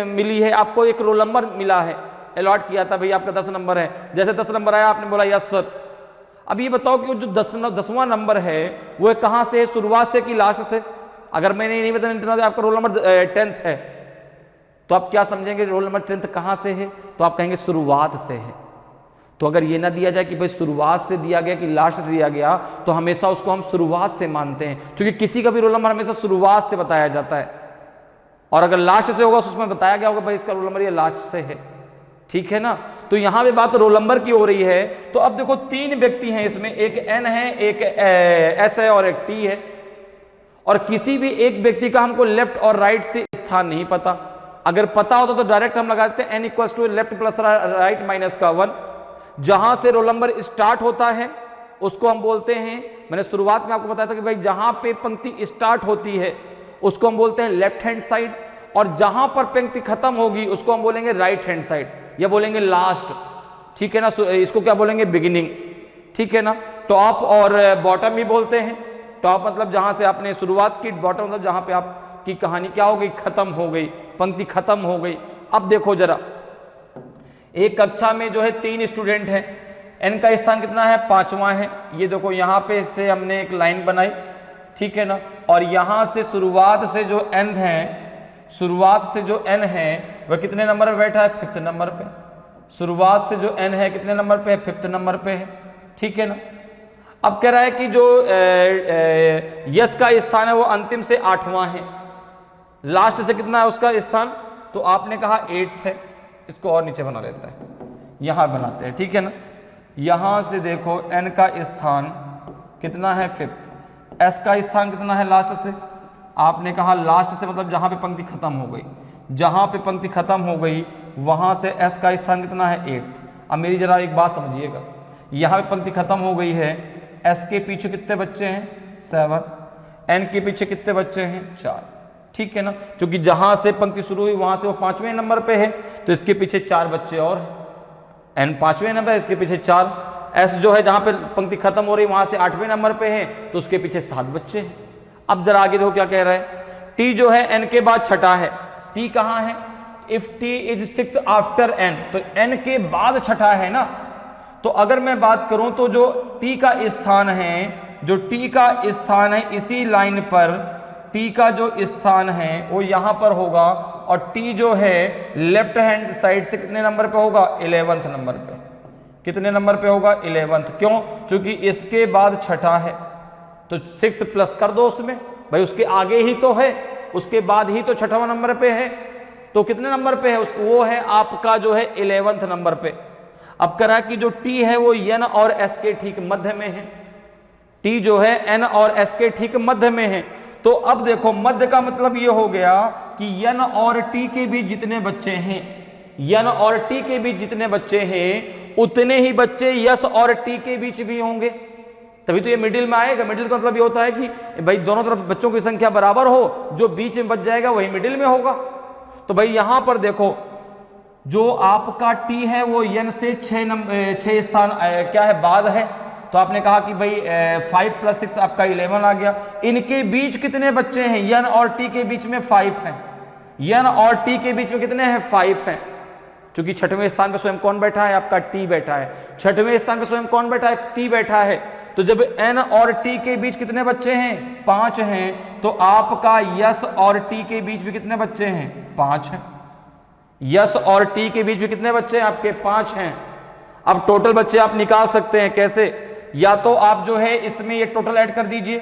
मिली है, आपको एक रोल नंबर मिला है, अलॉट किया था भाई आपका 10 नंबर है। जैसे 10 नंबर आया आपने बोला यस सर। अब ये बताओ कि जो 10वां नंबर है वो कहां से है? शुरुआत से कि लास्ट से? अगर मैंने नहीं बताया आपका रोल नंबर 10th है तो आप क्या समझेंगे रोल नंबर 10th कहां से है? तो आप कहेंगे शुरुआत से है। तो अगर ये ना दिया जाए कि भाई शुरुआत से दिया गया कि लास्ट से दिया गया तो हमेशा उसको हम शुरुआत से मानते हैं, क्योंकि किसी का भी रोल नंबर हमेशा शुरुआत से बताया जाता है। और अगर लास्ट से होगा तो उसमें बताया गया होगा भाई इसका रोल नंबर ये लास्ट से है। ठीक है ना? तो यहां पे बात रोल नंबर की हो रही है। तो अब देखो 3 व्यक्ति हैं इसमें, एक n है, एक s है और एक t है। और किसी भी एक व्यक्ति का हमको लेफ्ट और राइट से स्थान नहीं पता। अगर पता होता तो डायरेक्ट हम लगाते हैं n equals to left plus right minus का 1। जहां से रोल नंबर स्टार्ट होता है उसको हम बोलते हैं, मैंने शुरुआत में आपको बताया था कि भाई जहां पे पंक्ति स्टार्ट होती है उसको हम बोलते हैं लेफ्ट हैंड साइड, और जहां पर पंक्ति खत्म होगी उसको हम बोलेंगे राइट हैंड साइड या बोलेंगे लास्ट। ठीक है ना? इसको क्या बोलेंगे? बिगिनिंग। ठीक है ना? टॉप और बॉटम भी बोलते हैं। टॉप मतलब जहां से आपने शुरुआत की, बॉटम मतलब जहां पे आपकी कहानी क्या हो गई? खत्म हो गई, पंक्ति खत्म हो गई। अब देखो जरा, एक कक्षा में जो है 3 स्टूडेंट हैं, n का स्थान कितना है? 5वां है। ये देखो यहाँ पे से हमने एक लाइन बनाई, ठीक है ना? और यहाँ से शुरुआत से जो n है, शुरुआत से जो n है वह कितने नंबर पे बैठा है? 5th नंबर पे। शुरुआत से जो n है कितने नंबर पे है? 5th नंबर पे है। ठीक है ना? अब कह रहा है कि जो यस का स्थान है वो अंतिम से 8वां है, लास्ट से कितना है उसका स्थान? तो आपने कहा 8th है। इसको और नीचे बना लेता है, यहां बनाते हैं। ठीक है ना? यहां से देखो n का स्थान कितना है? 5th। s का स्थान कितना है लास्ट से? आपने कहा लास्ट से मतलब जहां पे पंक्ति खत्म हो गई, जहां पे पंक्ति खत्म हो गई वहां से s का स्थान कितना है? 8th। अब मेरी जरा एक बात समझिएगा, यहां पे पंक्ति खत्म हो गई है, s के पीछे कितने बच्चे हैं? 7। n के पीछे कितने बच्चे हैं? 4। ठीक है ना? क्योंकि जहां से पंक्ति शुरू हुई वहां से वो 5वें नंबर पे है तो इसके पीछे 4 बच्चे और हैं। n 5वें नंबर है, इसके पीछे 4। s जो है जहां पे पंक्ति खत्म हो रही वहां से 8वें नंबर पे है तो उसके पीछे 7 बच्चे हैं। अब जरा आगे देखो क्या कह रहा है। t जो है n के बाद छठा है। t कहां है? If t is 6 after n, तो n के बाद छठा है ना। तो अगर मैं बात करूं तो जो t का स्थान है, जो t का स्थान है इसी लाइन पर t का जो स्थान है वो यहां पर होगा, और t जो है लेफ्ट हैंड साइड से कितने नंबर पे होगा? 11th नंबर पे। कितने नंबर पे होगा? 11th। क्यों? क्योंकि इसके बाद छठा है तो 6 प्लस कर दो उसमें, भाई उसके आगे ही तो है, उसके बाद ही तो छठवां नंबर पे है। तो कितने नंबर पे है? उसको वो है आपका जो है 11th नंबर पे। अब करा कि जो t है वो n और s के ठीक मध्य में है। t जो है n और s के ठीक मध्य में है। तो अब देखो मध्य का मतलब ये हो गया कि n और t के बीच जितने बच्चे हैं, n और t के बीच जितने बच्चे हैं उतने ही बच्चे यस और टी के बीच भी होंगे, तभी तो ये मिडिल में आएगा। मिडिल का मतलब ये होता है कि भाई दोनों तरफ बच्चों की संख्या बराबर हो, जो बीच में बच जाएगा वही मिडिल में होगा। तो भाई यहां पर देखो जो आपका टी है वो n से 6 स्थान क्या है बाद है, तो आपने कहा कि भाई 5 + 6 आपका 11 आ गया। इनके बीच कितने बच्चे हैं, n और t के बीच में 5 हैं, n और t के बीच में कितने हैं 5 हैं, क्योंकि छठवें स्थान पर स्वयं कौन बैठा है, आपका t बैठा है। छठवें स्थान पर स्वयं कौन बैठा है, t बैठा है। तो जब n और t के बीच कितने बच्चे हैं, 5 हैं, तो आपका यस और t के बीच भी कितने बच्चे हैं, 5 हैं। यस और टी के बीच में कितने बच्चे हैं, आपके 5 हैं। अब टोटल बच्चे आप निकाल सकते हैं कैसे, या तो आप जो है इसमें ये टोटल ऐड कर दीजिए,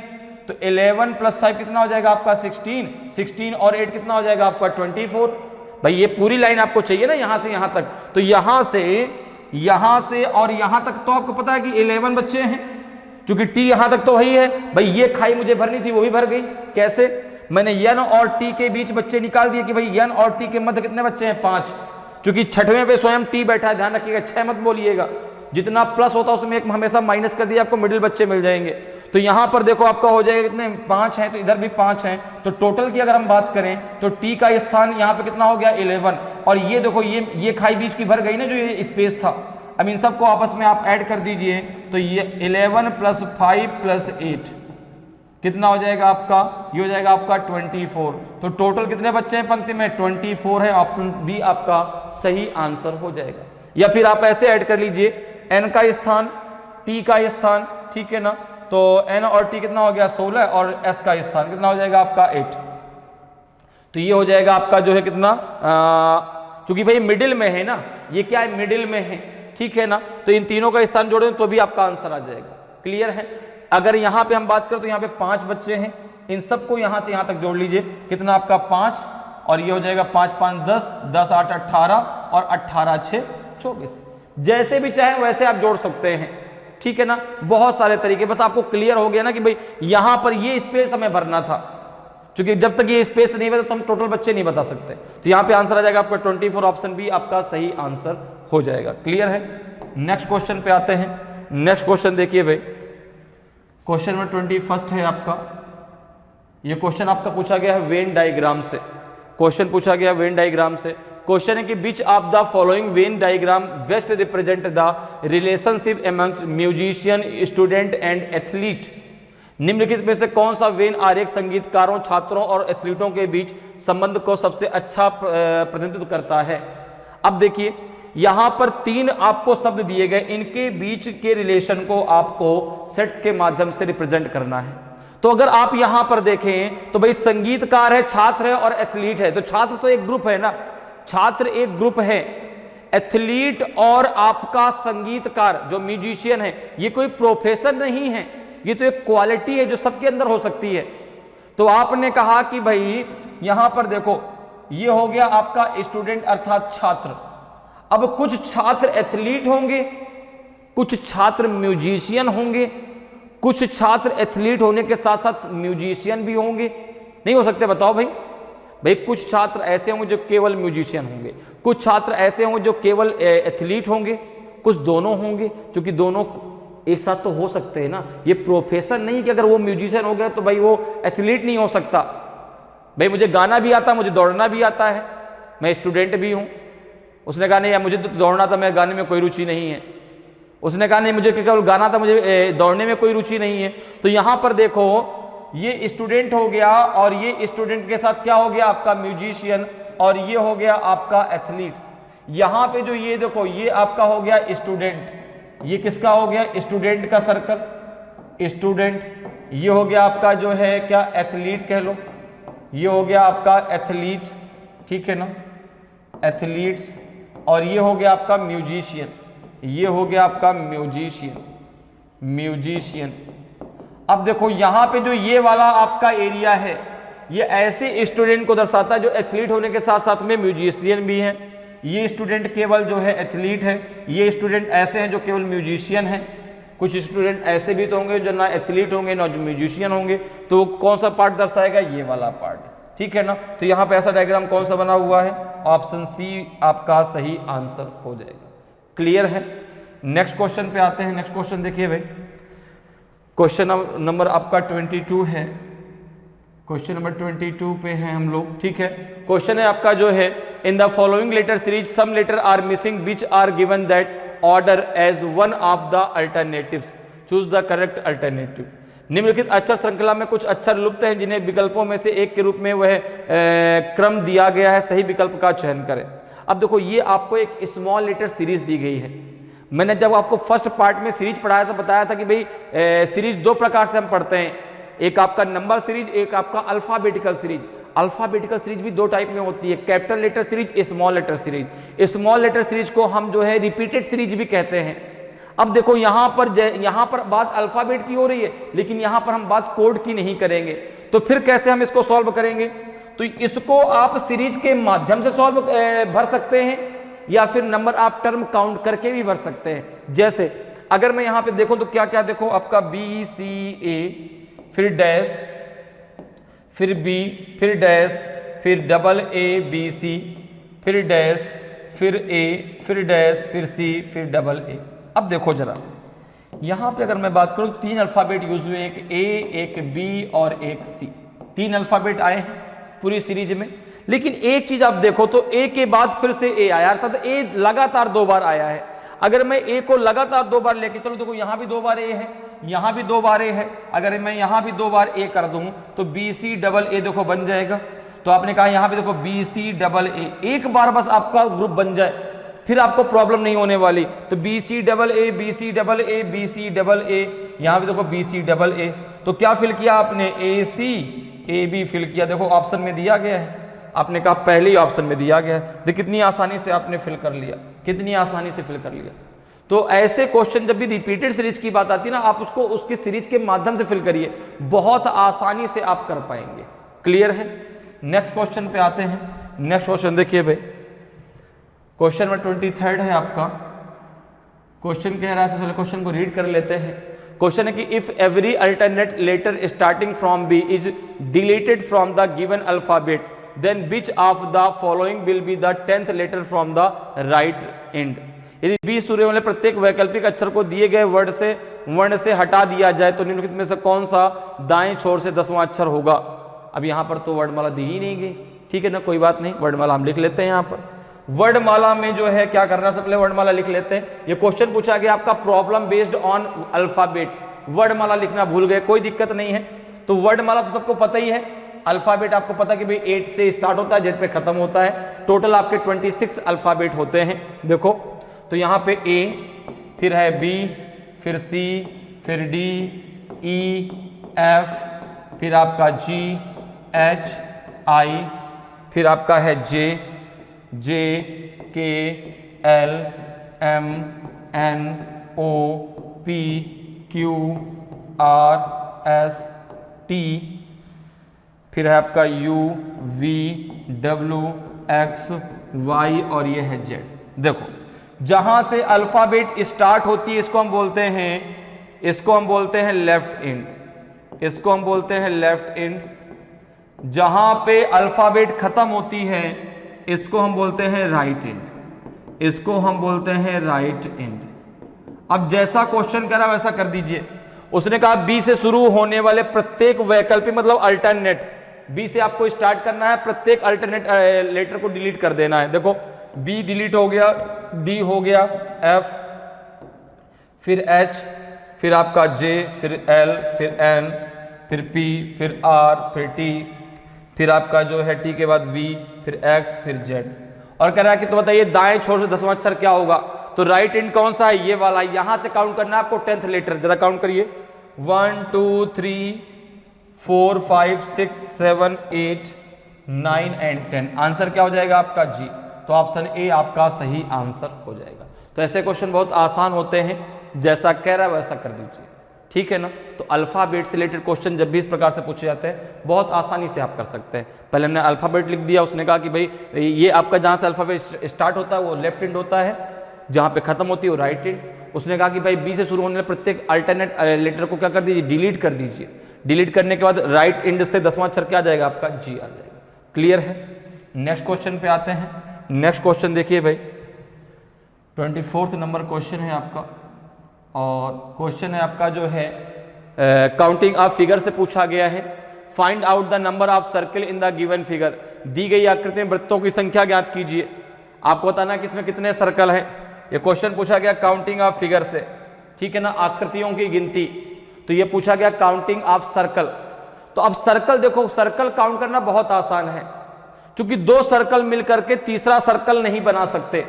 तो 11 + 5 कितना हो जाएगा आपका 16, 16 और 8 कितना हो जाएगा आपका 24। भाई ये पूरी लाइन आपको चाहिए ना यहां से यहां तक, तो यहां से और यहां तक तो आपको पता है कि 11 बच्चे हैं, क्योंकि टी यहां तक तो वही है। भाई ये खाई मुझे भरनी थी, वो भी भर गई। कैसे, मैंने n और t के बीच बच्चे निकाल दिए कि भाई n और t के मध्य कितने बच्चे हैं, 5, क्योंकि छठवें पे स्वयं t बैठा है, ध्यान रखिएगा 6 मत बोलिएगा, जितना प्लस होता है उसमें एक हमेशा माइनस कर दिया, आपको मिडिल बच्चे मिल जाएंगे। तो यहां पर देखो आपका हो जाएगा कितने, 5 हैं, तो इधर भी 5 हैं। तो टोटल की अगर हम बात करें तो t का स्थान यहां पे कितना हो गया 11, और ये देखो ये खाई बीच की भर गई ना जो ये स्पेस था। अब इन सबको आपस में आप ऐड कर दीजिए, तो ये 11 + 5 + 8 कितना हो जाएगा आपका, ये हो जाएगा आपका 24। तो टोटल कितने बच्चे हैं पंक्ति में, 24 है। ऑप्शन बी आपका सही आंसर हो जाएगा। या फिर आप ऐसे ऐड कर लीजिए, n का स्थान, t का स्थान, ठीक है ना, तो n और t कितना हो गया 16, और s का स्थान कितना हो जाएगा आपका 8। तो ये हो जाएगा आपका जो है कितना, चूंकि भाई मिडिल में है ना, ये क्या है मिडिल में है, ठीक है ना, तो इन तीनों का स्थान जोड़ें तो भी आपका आंसर आ जाएगा। क्लियर है। अगर यहां पे हम बात करें तो यहां पे 5 बच्चे हैं, इन सबको यहां से यहां तक जोड़ लीजिए, कितना आपका 5, और ये हो जाएगा 5 × 5 = 10, 10 × 8 = 18, और 18 × 6 = 24। जैसे भी चाहे वैसे आप जोड़ सकते हैं, ठीक है ना, बहुत सारे तरीके। बस आपको क्लियर हो गया ना कि भाई यहां पर ये स्पेस हमें भरना था, क्योंकि जब तक ये स्पेस नहीं बता तो हम टोटल बच्चे नहीं बता सकते। तो यहां पे आंसर आ जाएगा आपका 24, ऑप्शन बी आपका सही आंसर हो जाएगा। क्लियर है। नेक्स्ट क्वेश्चन पे आते हैं। नेक्स्ट क्वेश्चन देखिए भाई, क्वेश्चन नंबर 21 है आपका। ये क्वेश्चन आपका पूछा गया है वेन डायग्राम से। क्वेश्चन पूछा गया वेन डायग्राम से। क्वेश्चन है कि विच of the following Venn diagram best represent the relationship amongst musician, student and athlete. निम्नलिखित में से कौन सा वेन आरेख संगीतकारों, छात्रों और एथलीटों के बीच संबंध को सबसे अच्छा प्रतिनिधित्व करता है। अब देखिए यहां पर 3 आपको शब्द दिए गए, इनके बीच के रिलेशन को आपको सेट के माध्यम से रिप्रेजेंट करना है। तो अगर आप यहां पर देखें तो भाई संगीतकार है, छात्र है और एथलीट है। तो छात्र तो एक ग्रुप है ना, छात्र एक ग्रुप है। एथलीट और आपका संगीतकार जो म्यूजिशियन है, ये कोई प्रोफेशन नहीं है, ये तो एक क्वालिटी है जो सबके अंदर हो सकती है। तो आपने कहा कि भाई यहां पर देखो ये हो गया आपका स्टूडेंट अर्थात छात्र। अब कुछ छात्र एथलीट होंगे, कुछ छात्र म्यूजिशियन होंगे, कुछ छात्र एथलीट होने के साथ साथ म्यूजिशियन भी होंगे। नहीं हो सकते, बताओ भाई। भाई कुछ छात्र ऐसे होंगे जो केवल म्यूजिशियन होंगे, कुछ छात्र ऐसे होंगे जो केवल एथलीट होंगे, कुछ दोनों होंगे, क्योंकि दोनों एक साथ तो हो सकते हैं ना। ये प्रोफेशन नहीं कि अगर वो म्यूजिशियन हो गया तो भाई वो एथलीट नहीं हो सकता। भाई मुझे गाना भी आता, मुझे दौड़ना भी आता है, मैं स्टूडेंट भी हूँ। उसने कहा नहीं यार मुझे तो दौड़ना था, मैं गाने में कोई रुचि नहीं है। उसने कहा नहीं मुझे केवल गाना था, मुझे दौड़ने में कोई रुचि नहीं है। तो यहां पर देखो ये स्टूडेंट हो गया, और ये स्टूडेंट के साथ क्या हो गया आपका म्यूजिशियन, और ये हो गया आपका एथलीट। यहां पे जो ये देखो ये आपका हो गया स्टूडेंट, ये किसका हो गया स्टूडेंट का सर्कल, स्टूडेंट। ये हो गया आपका जो है क्या एथलीट कह लो, ये हो गया आपका एथलीट, ठीक है ना, एथलीट्स। और ये हो गया आपका म्यूजिशियन, ये हो गया आपका म्यूजिशियन, म्यूजिशियन। अब देखो यहां पे जो ये वाला आपका एरिया है, ये ऐसे स्टूडेंट को दर्शाता है जो एथलीट होने के साथ साथ में म्यूजिशियन भी हैं। ये स्टूडेंट केवल जो है एथलीट है, ये स्टूडेंट ऐसे हैं जो केवल म्यूजिशियन हैं। कुछ स्टूडेंट ऐसे भी तो होंगे जो ना एथलीट होंगे ना म्यूजिशियन होंगे। तो कौन सा पार्ट दर्शाएगा, ये वाला पार्ट, ठीक है ना। तो यहाँ पे ऐसा डायग्राम कौन सा बना हुआ है, ऑप्शन सी आपका सही आंसर हो जाएगा। क्लियर है। नेक्स्ट क्वेश्चन पे आते हैं। नेक्स्ट क्वेश्चन देखिए भाई, क्वेश्चन नंबर आपका 22 है। क्वेश्चन नंबर 22 पे हैं हम लोग, ठीक है। क्वेश्चन है आपका जो है, in the following letter series some letter are missing which are given that order as one of the alternatives, choose the correct alternative. निम्नलिखित अक्षर श्रृंखला में कुछ अक्षर लुप्त हैं जिन्हें विकल्पों में से एक के रूप में वह क्रम दिया गया है, सही विकल्प का चयन करें। अब देखो, ये आपको एक स्मॉल लेटर सीरीज दी गई है। मैंने जब आपको फर्स्ट पार्ट में सीरीज पढ़ाया था, बताया था कि भाई सीरीज दो प्रकार से हम पढ़ते हैं, एक आपका नंबर सीरीज, एक आपका अल्फाबेटिकल सीरीज। अल्फाबेटिकल सीरीज भी दो टाइप में होती है, capital letter series, small letter series. Small letter series को हम जो है रिपीटेड सीरीज भी कहते हैं। अब देखो यहां पर बात अल्फाबेट की हो रही है, लेकिन यहां पर हम बात कोड की नहीं करेंगे, तो फिर कैसे हम इसको सॉल्व करेंगे? तो इसको आप सीरीज के माध्यम से सॉल्व भर सकते हैं, या फिर नंबर आप टर्म काउंट करके भी भर सकते हैं। जैसे अगर मैं यहां पे देखूं तो क्या क्या, देखो आपका BCA, फिर डैश, फिर B, फिर डैश, फिर AA BC, फिर डैश, फिर A, फिर डैश, फिर C, फिर AA। अब देखो जरा, यहां पे अगर मैं बात करूं, तीन अल्फाबेट यूज हुए, एक A, एक B और एक C। तीन अल्फाबेट आए हैं पूरी सीरीज में, लेकिन एक चीज आप देखो तो A के बाद फिर से A आया, अर्थात A लगातार दो बार आया है। अगर मैं A को लगातार दो बार लेके चलो, देखो यहां भी दो बार A है, यहां भी दो बार A है। अगर मैं यहां भी दो बार A कर दूं तो BCAA देखो बन जाएगा। तो आपने कहा यहां पे देखो BCAA, एक बार बस आपका ग्रुप बन जाए, फिर आपको प्रॉब्लम नहीं होने वाली। तो BCAA, BCAA, BCAA, यहां भी देखो BCAA। तो क्या फिल किया आपने? AB फिल किया। देखो ऑप्शन में दिया गया है, आपने कहा पहले ही ऑप्शन में दिया गया है। देखिए कितनी आसानी से आपने फिल कर लिया, कितनी आसानी से फिल कर लिया। तो ऐसे क्वेश्चन जब भी रिपीटेड सीरीज की बात आती है ना, आप उसको उसकी सीरीज के माध्यम से फिल करिए, बहुत आसानी से आप कर पाएंगे। क्लियर है? नेक्स्ट क्वेश्चन पे आते हैं। नेक्स्ट क्वेश्चन देखिए भाई, क्वेश्चन नंबर 23 है आपका। क्वेश्चन कह रहा है, सबसे पहले क्वेश्चन को रीड कर लेते हैं। क्वेश्चन है कि if every alternate letter starting from B is deleted from the given alphabet, then which of the following will be the 10th letter from the right end. यदि B शुरू वाले प्रत्येक वैकल्पिक अक्षर को दिए गए वर्ण से हटा दिया जाए तो निम्नलिखित में से कौन सा दाएं छोर से 10वां अक्षर होगा? अब यहां पर तो वर्णमाला दी ही नहीं गई, ठीक है ना, कोई बात नहीं, वर्णमाला हम लिख लेते हैं। यहां पर वर्णमाला में जो है क्या करना, सबसे पहले वर्णमाला लिख लेते हैं। ये क्वेश्चन पूछा गया आपका प्रॉब्लम बेस्ड ऑन अल्फाबेट, वर्णमाला लिखना भूल गए, कोई दिक्कत नहीं है। तो वर्णमाला तो सबको पता ही है, अल्फाबेट आपको पता कि भाई 8 से स्टार्ट होता है, Z पे खत्म होता है। टोटल आपके 26 अल्फाबेट होते हैं। देखो तो यहाँ पे A, फिर है B, फिर C, फिर D, E, F, फिर आपका G, H, I, फिर आपका है J, K, L, M, N, O, P, Q, R, S, T, फिर है आपका U, V, W, X, Y और ये है Z। देखो जहां से अल्फाबेट स्टार्ट होती है इसको हम बोलते हैं लेफ्ट एंड, इसको हम बोलते हैं लेफ्ट एंड। जहां पे अल्फाबेट खत्म होती है इसको हम बोलते हैं राइट एंड, इसको हम बोलते हैं राइट एंड। अब जैसा क्वेश्चन करा वैसा कर दीजिए। उसने कहा बी से शुरू होने वाले प्रत्येक वैकल्पिक मतलब अल्टरनेट, बी से आपको स्टार्ट करना है, प्रत्येक अल्टरनेट लेटर को डिलीट कर देना है। देखो बी डिलीट हो गया, डी हो गया, एफ, फिर एच, फिर आपका जे, फिर एल, फिर एन, फिर पी, फिर आर, फिर टी, फिर आपका जो है टी के बाद वी, फिर एक्स, फिर जेड। और कह रहा है कि तो बताइए दाएं छोर से 10वां अक्षर क्या होगा? तो राइट एंड कौन सा है? ये वाला। यहां से काउंट करना है आपको 10th लेटर। जरा काउंट करिए, 1 2 3 4 5 6 7 8 9 एंड 10। आंसर क्या हो जाएगा आपका? जी। तो ऑप्शन ए आपका सही आंसर हो जाएगा। तो ऐसे क्वेश्चन बहुत आसान होते हैं, जैसा कह रहा है वैसा कर दीजिए, ठीक है ना। तो अल्फाबेट से रिलेटेड क्वेश्चन जब भी इस प्रकार से पूछे जाते हैं बहुत आसानी से आप कर सकते हैं। पहले हमने अल्फाबेट लिख दिया, उसने कहा कि भाई ये आपका जहाँ से अल्फाबेट स्टार्ट होता है वो लेफ्ट हैंड होता है, जहाँ पे खत्म होती है वो राइट हैंड। उसने कहा कि भाई बी से शुरू होने वाले प्रत्येक अल्टरनेट लेटर को क्या कर दीजिए? डिलीट कर दीजिए। डिलीट करने के बाद राइट एंड से 10वां अक्षर क्या आ जाएगा आपका? जी आ जाएगा। क्लियर है? नेक्स्ट क्वेश्चन पे आते हैं। नेक्स्ट क्वेश्चन देखिए भाई, 24 नंबर क्वेश्चन है आपका, और क्वेश्चन है आपका जो है काउंटिंग ऑफ फिगर से पूछा गया है। Find out the number of circle in the given figure. दी गई आकृति में वृत्तों की संख्या ज्ञात कीजिए। आपको बताना कि इसमें कितने सर्कल हैं। ये क्वेश्चन पूछा गया काउंटिंग ऑफ फिगर से, ठीक है ना, आकृतियों की गिनती। तो ये पूछा गया काउंटिंग ऑफ सर्कल। तो अब सर्कल देखो, सर्कल काउंट करना बहुत आसान है, क्योंकि दो सर्कल मिलकर के तीसरा सर्कल नहीं बना सकते,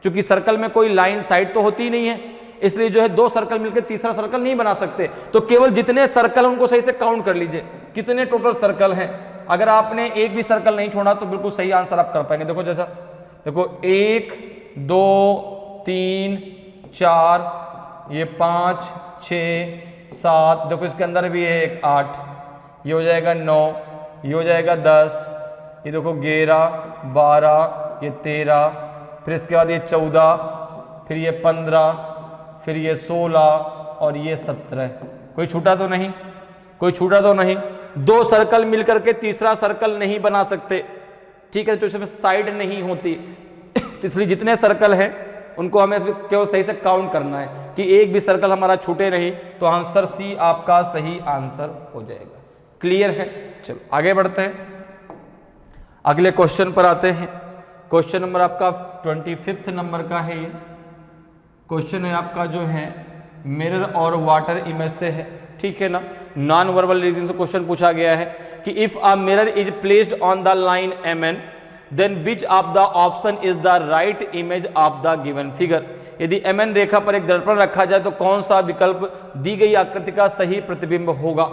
क्योंकि सर्कल में कोई लाइन साइड तो होती नहीं है, इसलिए जो है दो सर्कल मिलकर तीसरा सर्कल नहीं बना सकते। तो केवल जितने सर्कल उनको सही से काउंट कर लीजिए, कितने टोटल सर्कल हैं। अगर आपने एक भी सर्कल नहीं छोड़ा तो बिल्कुल सही आंसर आप कर पाएंगे। देखो जैसा, देखो 1 2 3 4, ये 5 6 7, देखो इसके अंदर भी है एक 8, ये हो जाएगा 9, ये हो जाएगा 10, ये देखो 11 12, ये 13, फिर इसके बाद ये 14, फिर ये 15, फिर ये 16 और ये 17। कोई छूटा तो नहीं, कोई छूटा तो नहीं। दो सर्कल मिलकर के तीसरा सर्कल नहीं बना सकते, ठीक है, तो इसमें साइड नहीं होती। इसलिए जितने सर्कल हैं उनको हमें केवल सही से काउंट करना है कि एक भी सर्कल हमारा छूटे नहीं। तो आंसर सी आपका सही आंसर हो जाएगा। क्लियर है? चलो आगे बढ़ते हैं, अगले क्वेश्चन पर आते हैं। क्वेश्चन नंबर आपका 25 नंबर का है। ये क्वेश्चन है आपका जो है मिरर और वाटर इमेज से है, ठीक है ना। नॉन वर्बल रीजन से क्वेश्चन पूछा गया है कि if a mirror is placed on the line MN then which of the option is the right image of the given figure. यदि MN रेखा पर एक दर्पण रखा जाए तो कौन सा विकल्प दी गई आकृति का सही प्रतिबिंब होगा।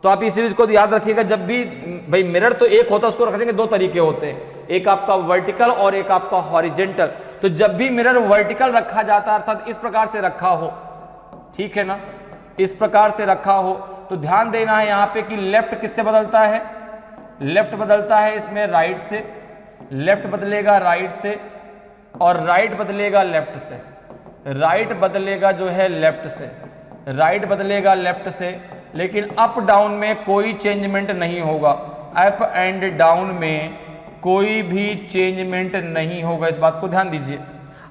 तो आप इस सीरीज को याद रखिएगा, जब भी भाई मिरर तो एक होता है, उसको रखने के दो तरीके होते हैं, एक आपका वर्टिकल और एक आपका हॉरिजेंटल। तो जब भी मिरर वर्टिकल रखा जाता है, अर्थात इस प्रकार से रखा हो, ठीक है ना, इस प्रकार से रखा हो, तो ध्यान देना है यहाँ पे कि लेफ्ट किससे बदलता है, लेफ्ट बदलता है इसमें राइट से, लेफ्ट बदलेगा राइट से, और राइट बदलेगा लेफ्ट से, राइट बदलेगा जो है लेफ्ट से, राइट बदलेगा लेफ्ट से। लेकिन अप डाउन में कोई चेंजमेंट नहीं होगा, अप एंड डाउन में कोई भी चेंजमेंट नहीं होगा, इस बात को ध्यान दीजिए।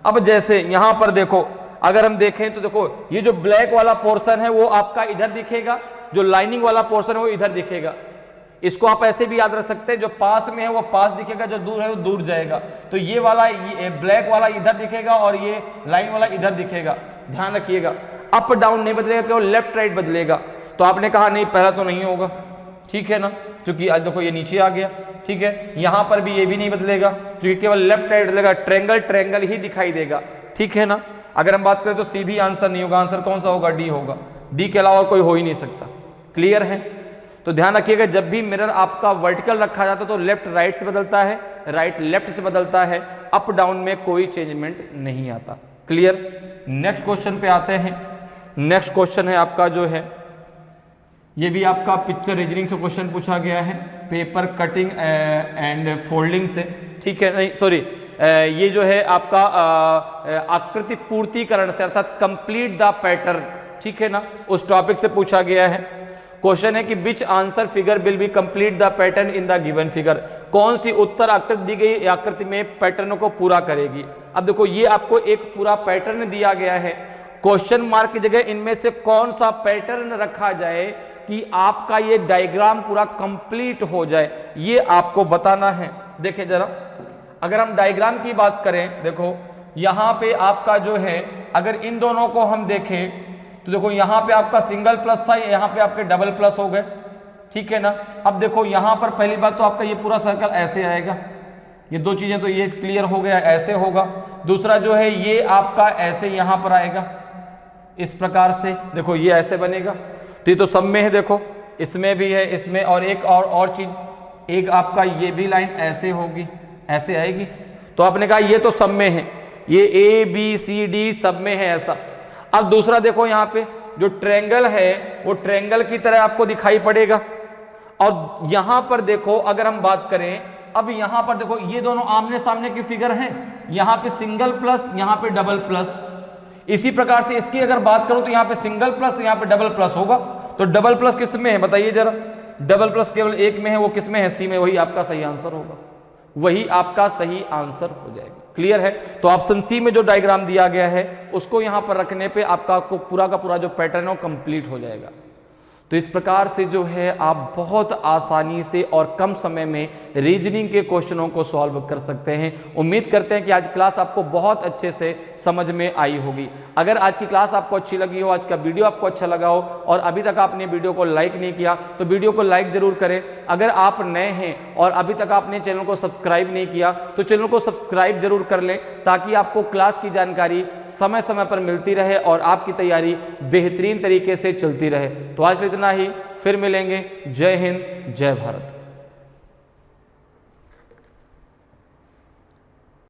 अब जैसे यहां पर देखो, अगर हम देखें तो देखो ये जो ब्लैक वाला पोर्शन है वो आपका इधर दिखेगा, जो लाइनिंग वाला पोर्शन है वो इधर दिखेगा। इसको आप ऐसे भी याद रख सकते हैं, जो पास में है वो पास दिखेगा, जो दूर है वो दूर जाएगा। तो ये वाला, ये ब्लैक वाला इधर दिखेगा और ये लाइन वाला इधर दिखेगा, ध्यान रखिएगा। अप डाउन नहीं बदलेगा, केवल लेफ्ट राइट बदलेगा। तो आपने कहा नहीं पहला तो नहीं होगा, ठीक है ना, क्योंकि आज देखो ये नीचे आ गया, ठीक है। यहां पर भी ये भी नहीं बदलेगा, क्योंकि केवल लेफ्ट राइट बदलेगा, ट्रायंगल ट्रायंगल ही दिखाई देगा, ठीक है ना। अगर हम बात करें तो सी भी आंसर नहीं होगा, आंसर कौन सा होगा, डी होगा। डी के अलावा और कोई हो ही नहीं सकता। क्लियर है? तो ध्यान रखिएगा, जब भी मिरर आपका वर्टिकल रखा जाता है तो लेफ्ट राइट से बदलता है, राइट लेफ्ट से बदलता है, अप डाउन में कोई चेंजमेंट नहीं आता। क्लियर? नेक्स्ट क्वेश्चन पे आते हैं। नेक्स्ट क्वेश्चन है आपका जो है, ये भी आपका पिक्चर रीजनिंग से क्वेश्चन पूछा गया है, पेपर कटिंग एंड फोल्डिंग से, ठीक है, नहीं सॉरी, ये जो है आपका आकृति पूर्तिकरण से, अर्थात कंप्लीट द पैटर्न, ठीक है ना, उस टॉपिक से पूछा गया है। क्वेश्चन है कि विच answer figure will be complete the pattern in the given figure. कौन सी उत्तर आकृति दी गई आकृति में पैटर्न को पूरा करेगी। अब देखो ये आपको एक पूरा पैटर्न दिया गया है, क्वेश्चन मार्क की जगह इनमें से कौन सा पैटर्न रखा जाए कि आपका ये डायग्राम पूरा कंप्लीट हो जाए, ये आपको बताना है। देखिए जरा, अगर हम डायग्राम की बात करें, देखो यहां पे आपका जो है, अगर इन दोनों को हम देखें तो देखो यहां पे आपका सिंगल प्लस था, यहां पे आपके डबल प्लस हो गए, ठीक है ना। अब देखो यहां पर पहली बात तो आपका ये पूरा सर्कल ऐसे आएगा, ये दो चीजें तो ये क्लियर हो गया, ऐसे होगा। दूसरा जो है ये आपका ऐसे यहां पर आएगा, इस प्रकार से, देखो ये ऐसे बनेगा। तो ये तो सब में है, देखो इसमें भी है, इसमें, और एक और चीज, एक आपका ये भी लाइन ऐसे होगी, ऐसे आएगी। तो आपने कहा ये तो सब में है, ये ए बी सी डी सब में है ऐसा। अब दूसरा देखो यहाँ पे जो ट्रायंगल है वो ट्रायंगल की तरह आपको दिखाई पड़ेगा। और यहां पर देखो अगर हम बात करें, अब यहां पर देखो ये दोनों आमने सामने की फिगर हैं, यहां पे सिंगल प्लस, यहां पे डबल प्लस। इसी प्रकार से इसकी अगर बात करूं तो यहां पे सिंगल प्लस, तो यहां पे डबल प्लस होगा। तो डबल प्लस किस में है बताइए जरा, डबल प्लस केवल एक में है, वो किस में है, सी में। वही आपका सही आंसर होगा, वही आपका सही आंसर हो जाएगा। क्लियर है? तो ऑप्शन सी में जो डायग्राम दिया गया है उसको यहां पर रखने पे आपका को पूरा का पूरा जो पैटर्न है वो कंप्लीट हो जाएगा। तो इस प्रकार से जो है आप बहुत आसानी से और कम समय में रीजनिंग के क्वेश्चनों को सॉल्व कर सकते हैं। उम्मीद करते हैं कि आज क्लास आपको बहुत अच्छे से समझ में आई होगी। अगर आज की क्लास आपको अच्छी लगी हो, आज का वीडियो आपको अच्छा लगा हो और अभी तक आपने वीडियो को लाइक नहीं किया तो वीडियो को लाइक जरूर करें। अगर आप नए हैं और अभी तक आपने चैनल को सब्सक्राइब नहीं किया तो चैनल को सब्सक्राइब जरूर कर लें, ताकि आपको क्लास की जानकारी समय समय पर मिलती रहे और आपकी तैयारी बेहतरीन तरीके से चलती रहे। तो आज इतना ही, फिर मिलेंगे। जय हिंद, जय भारत।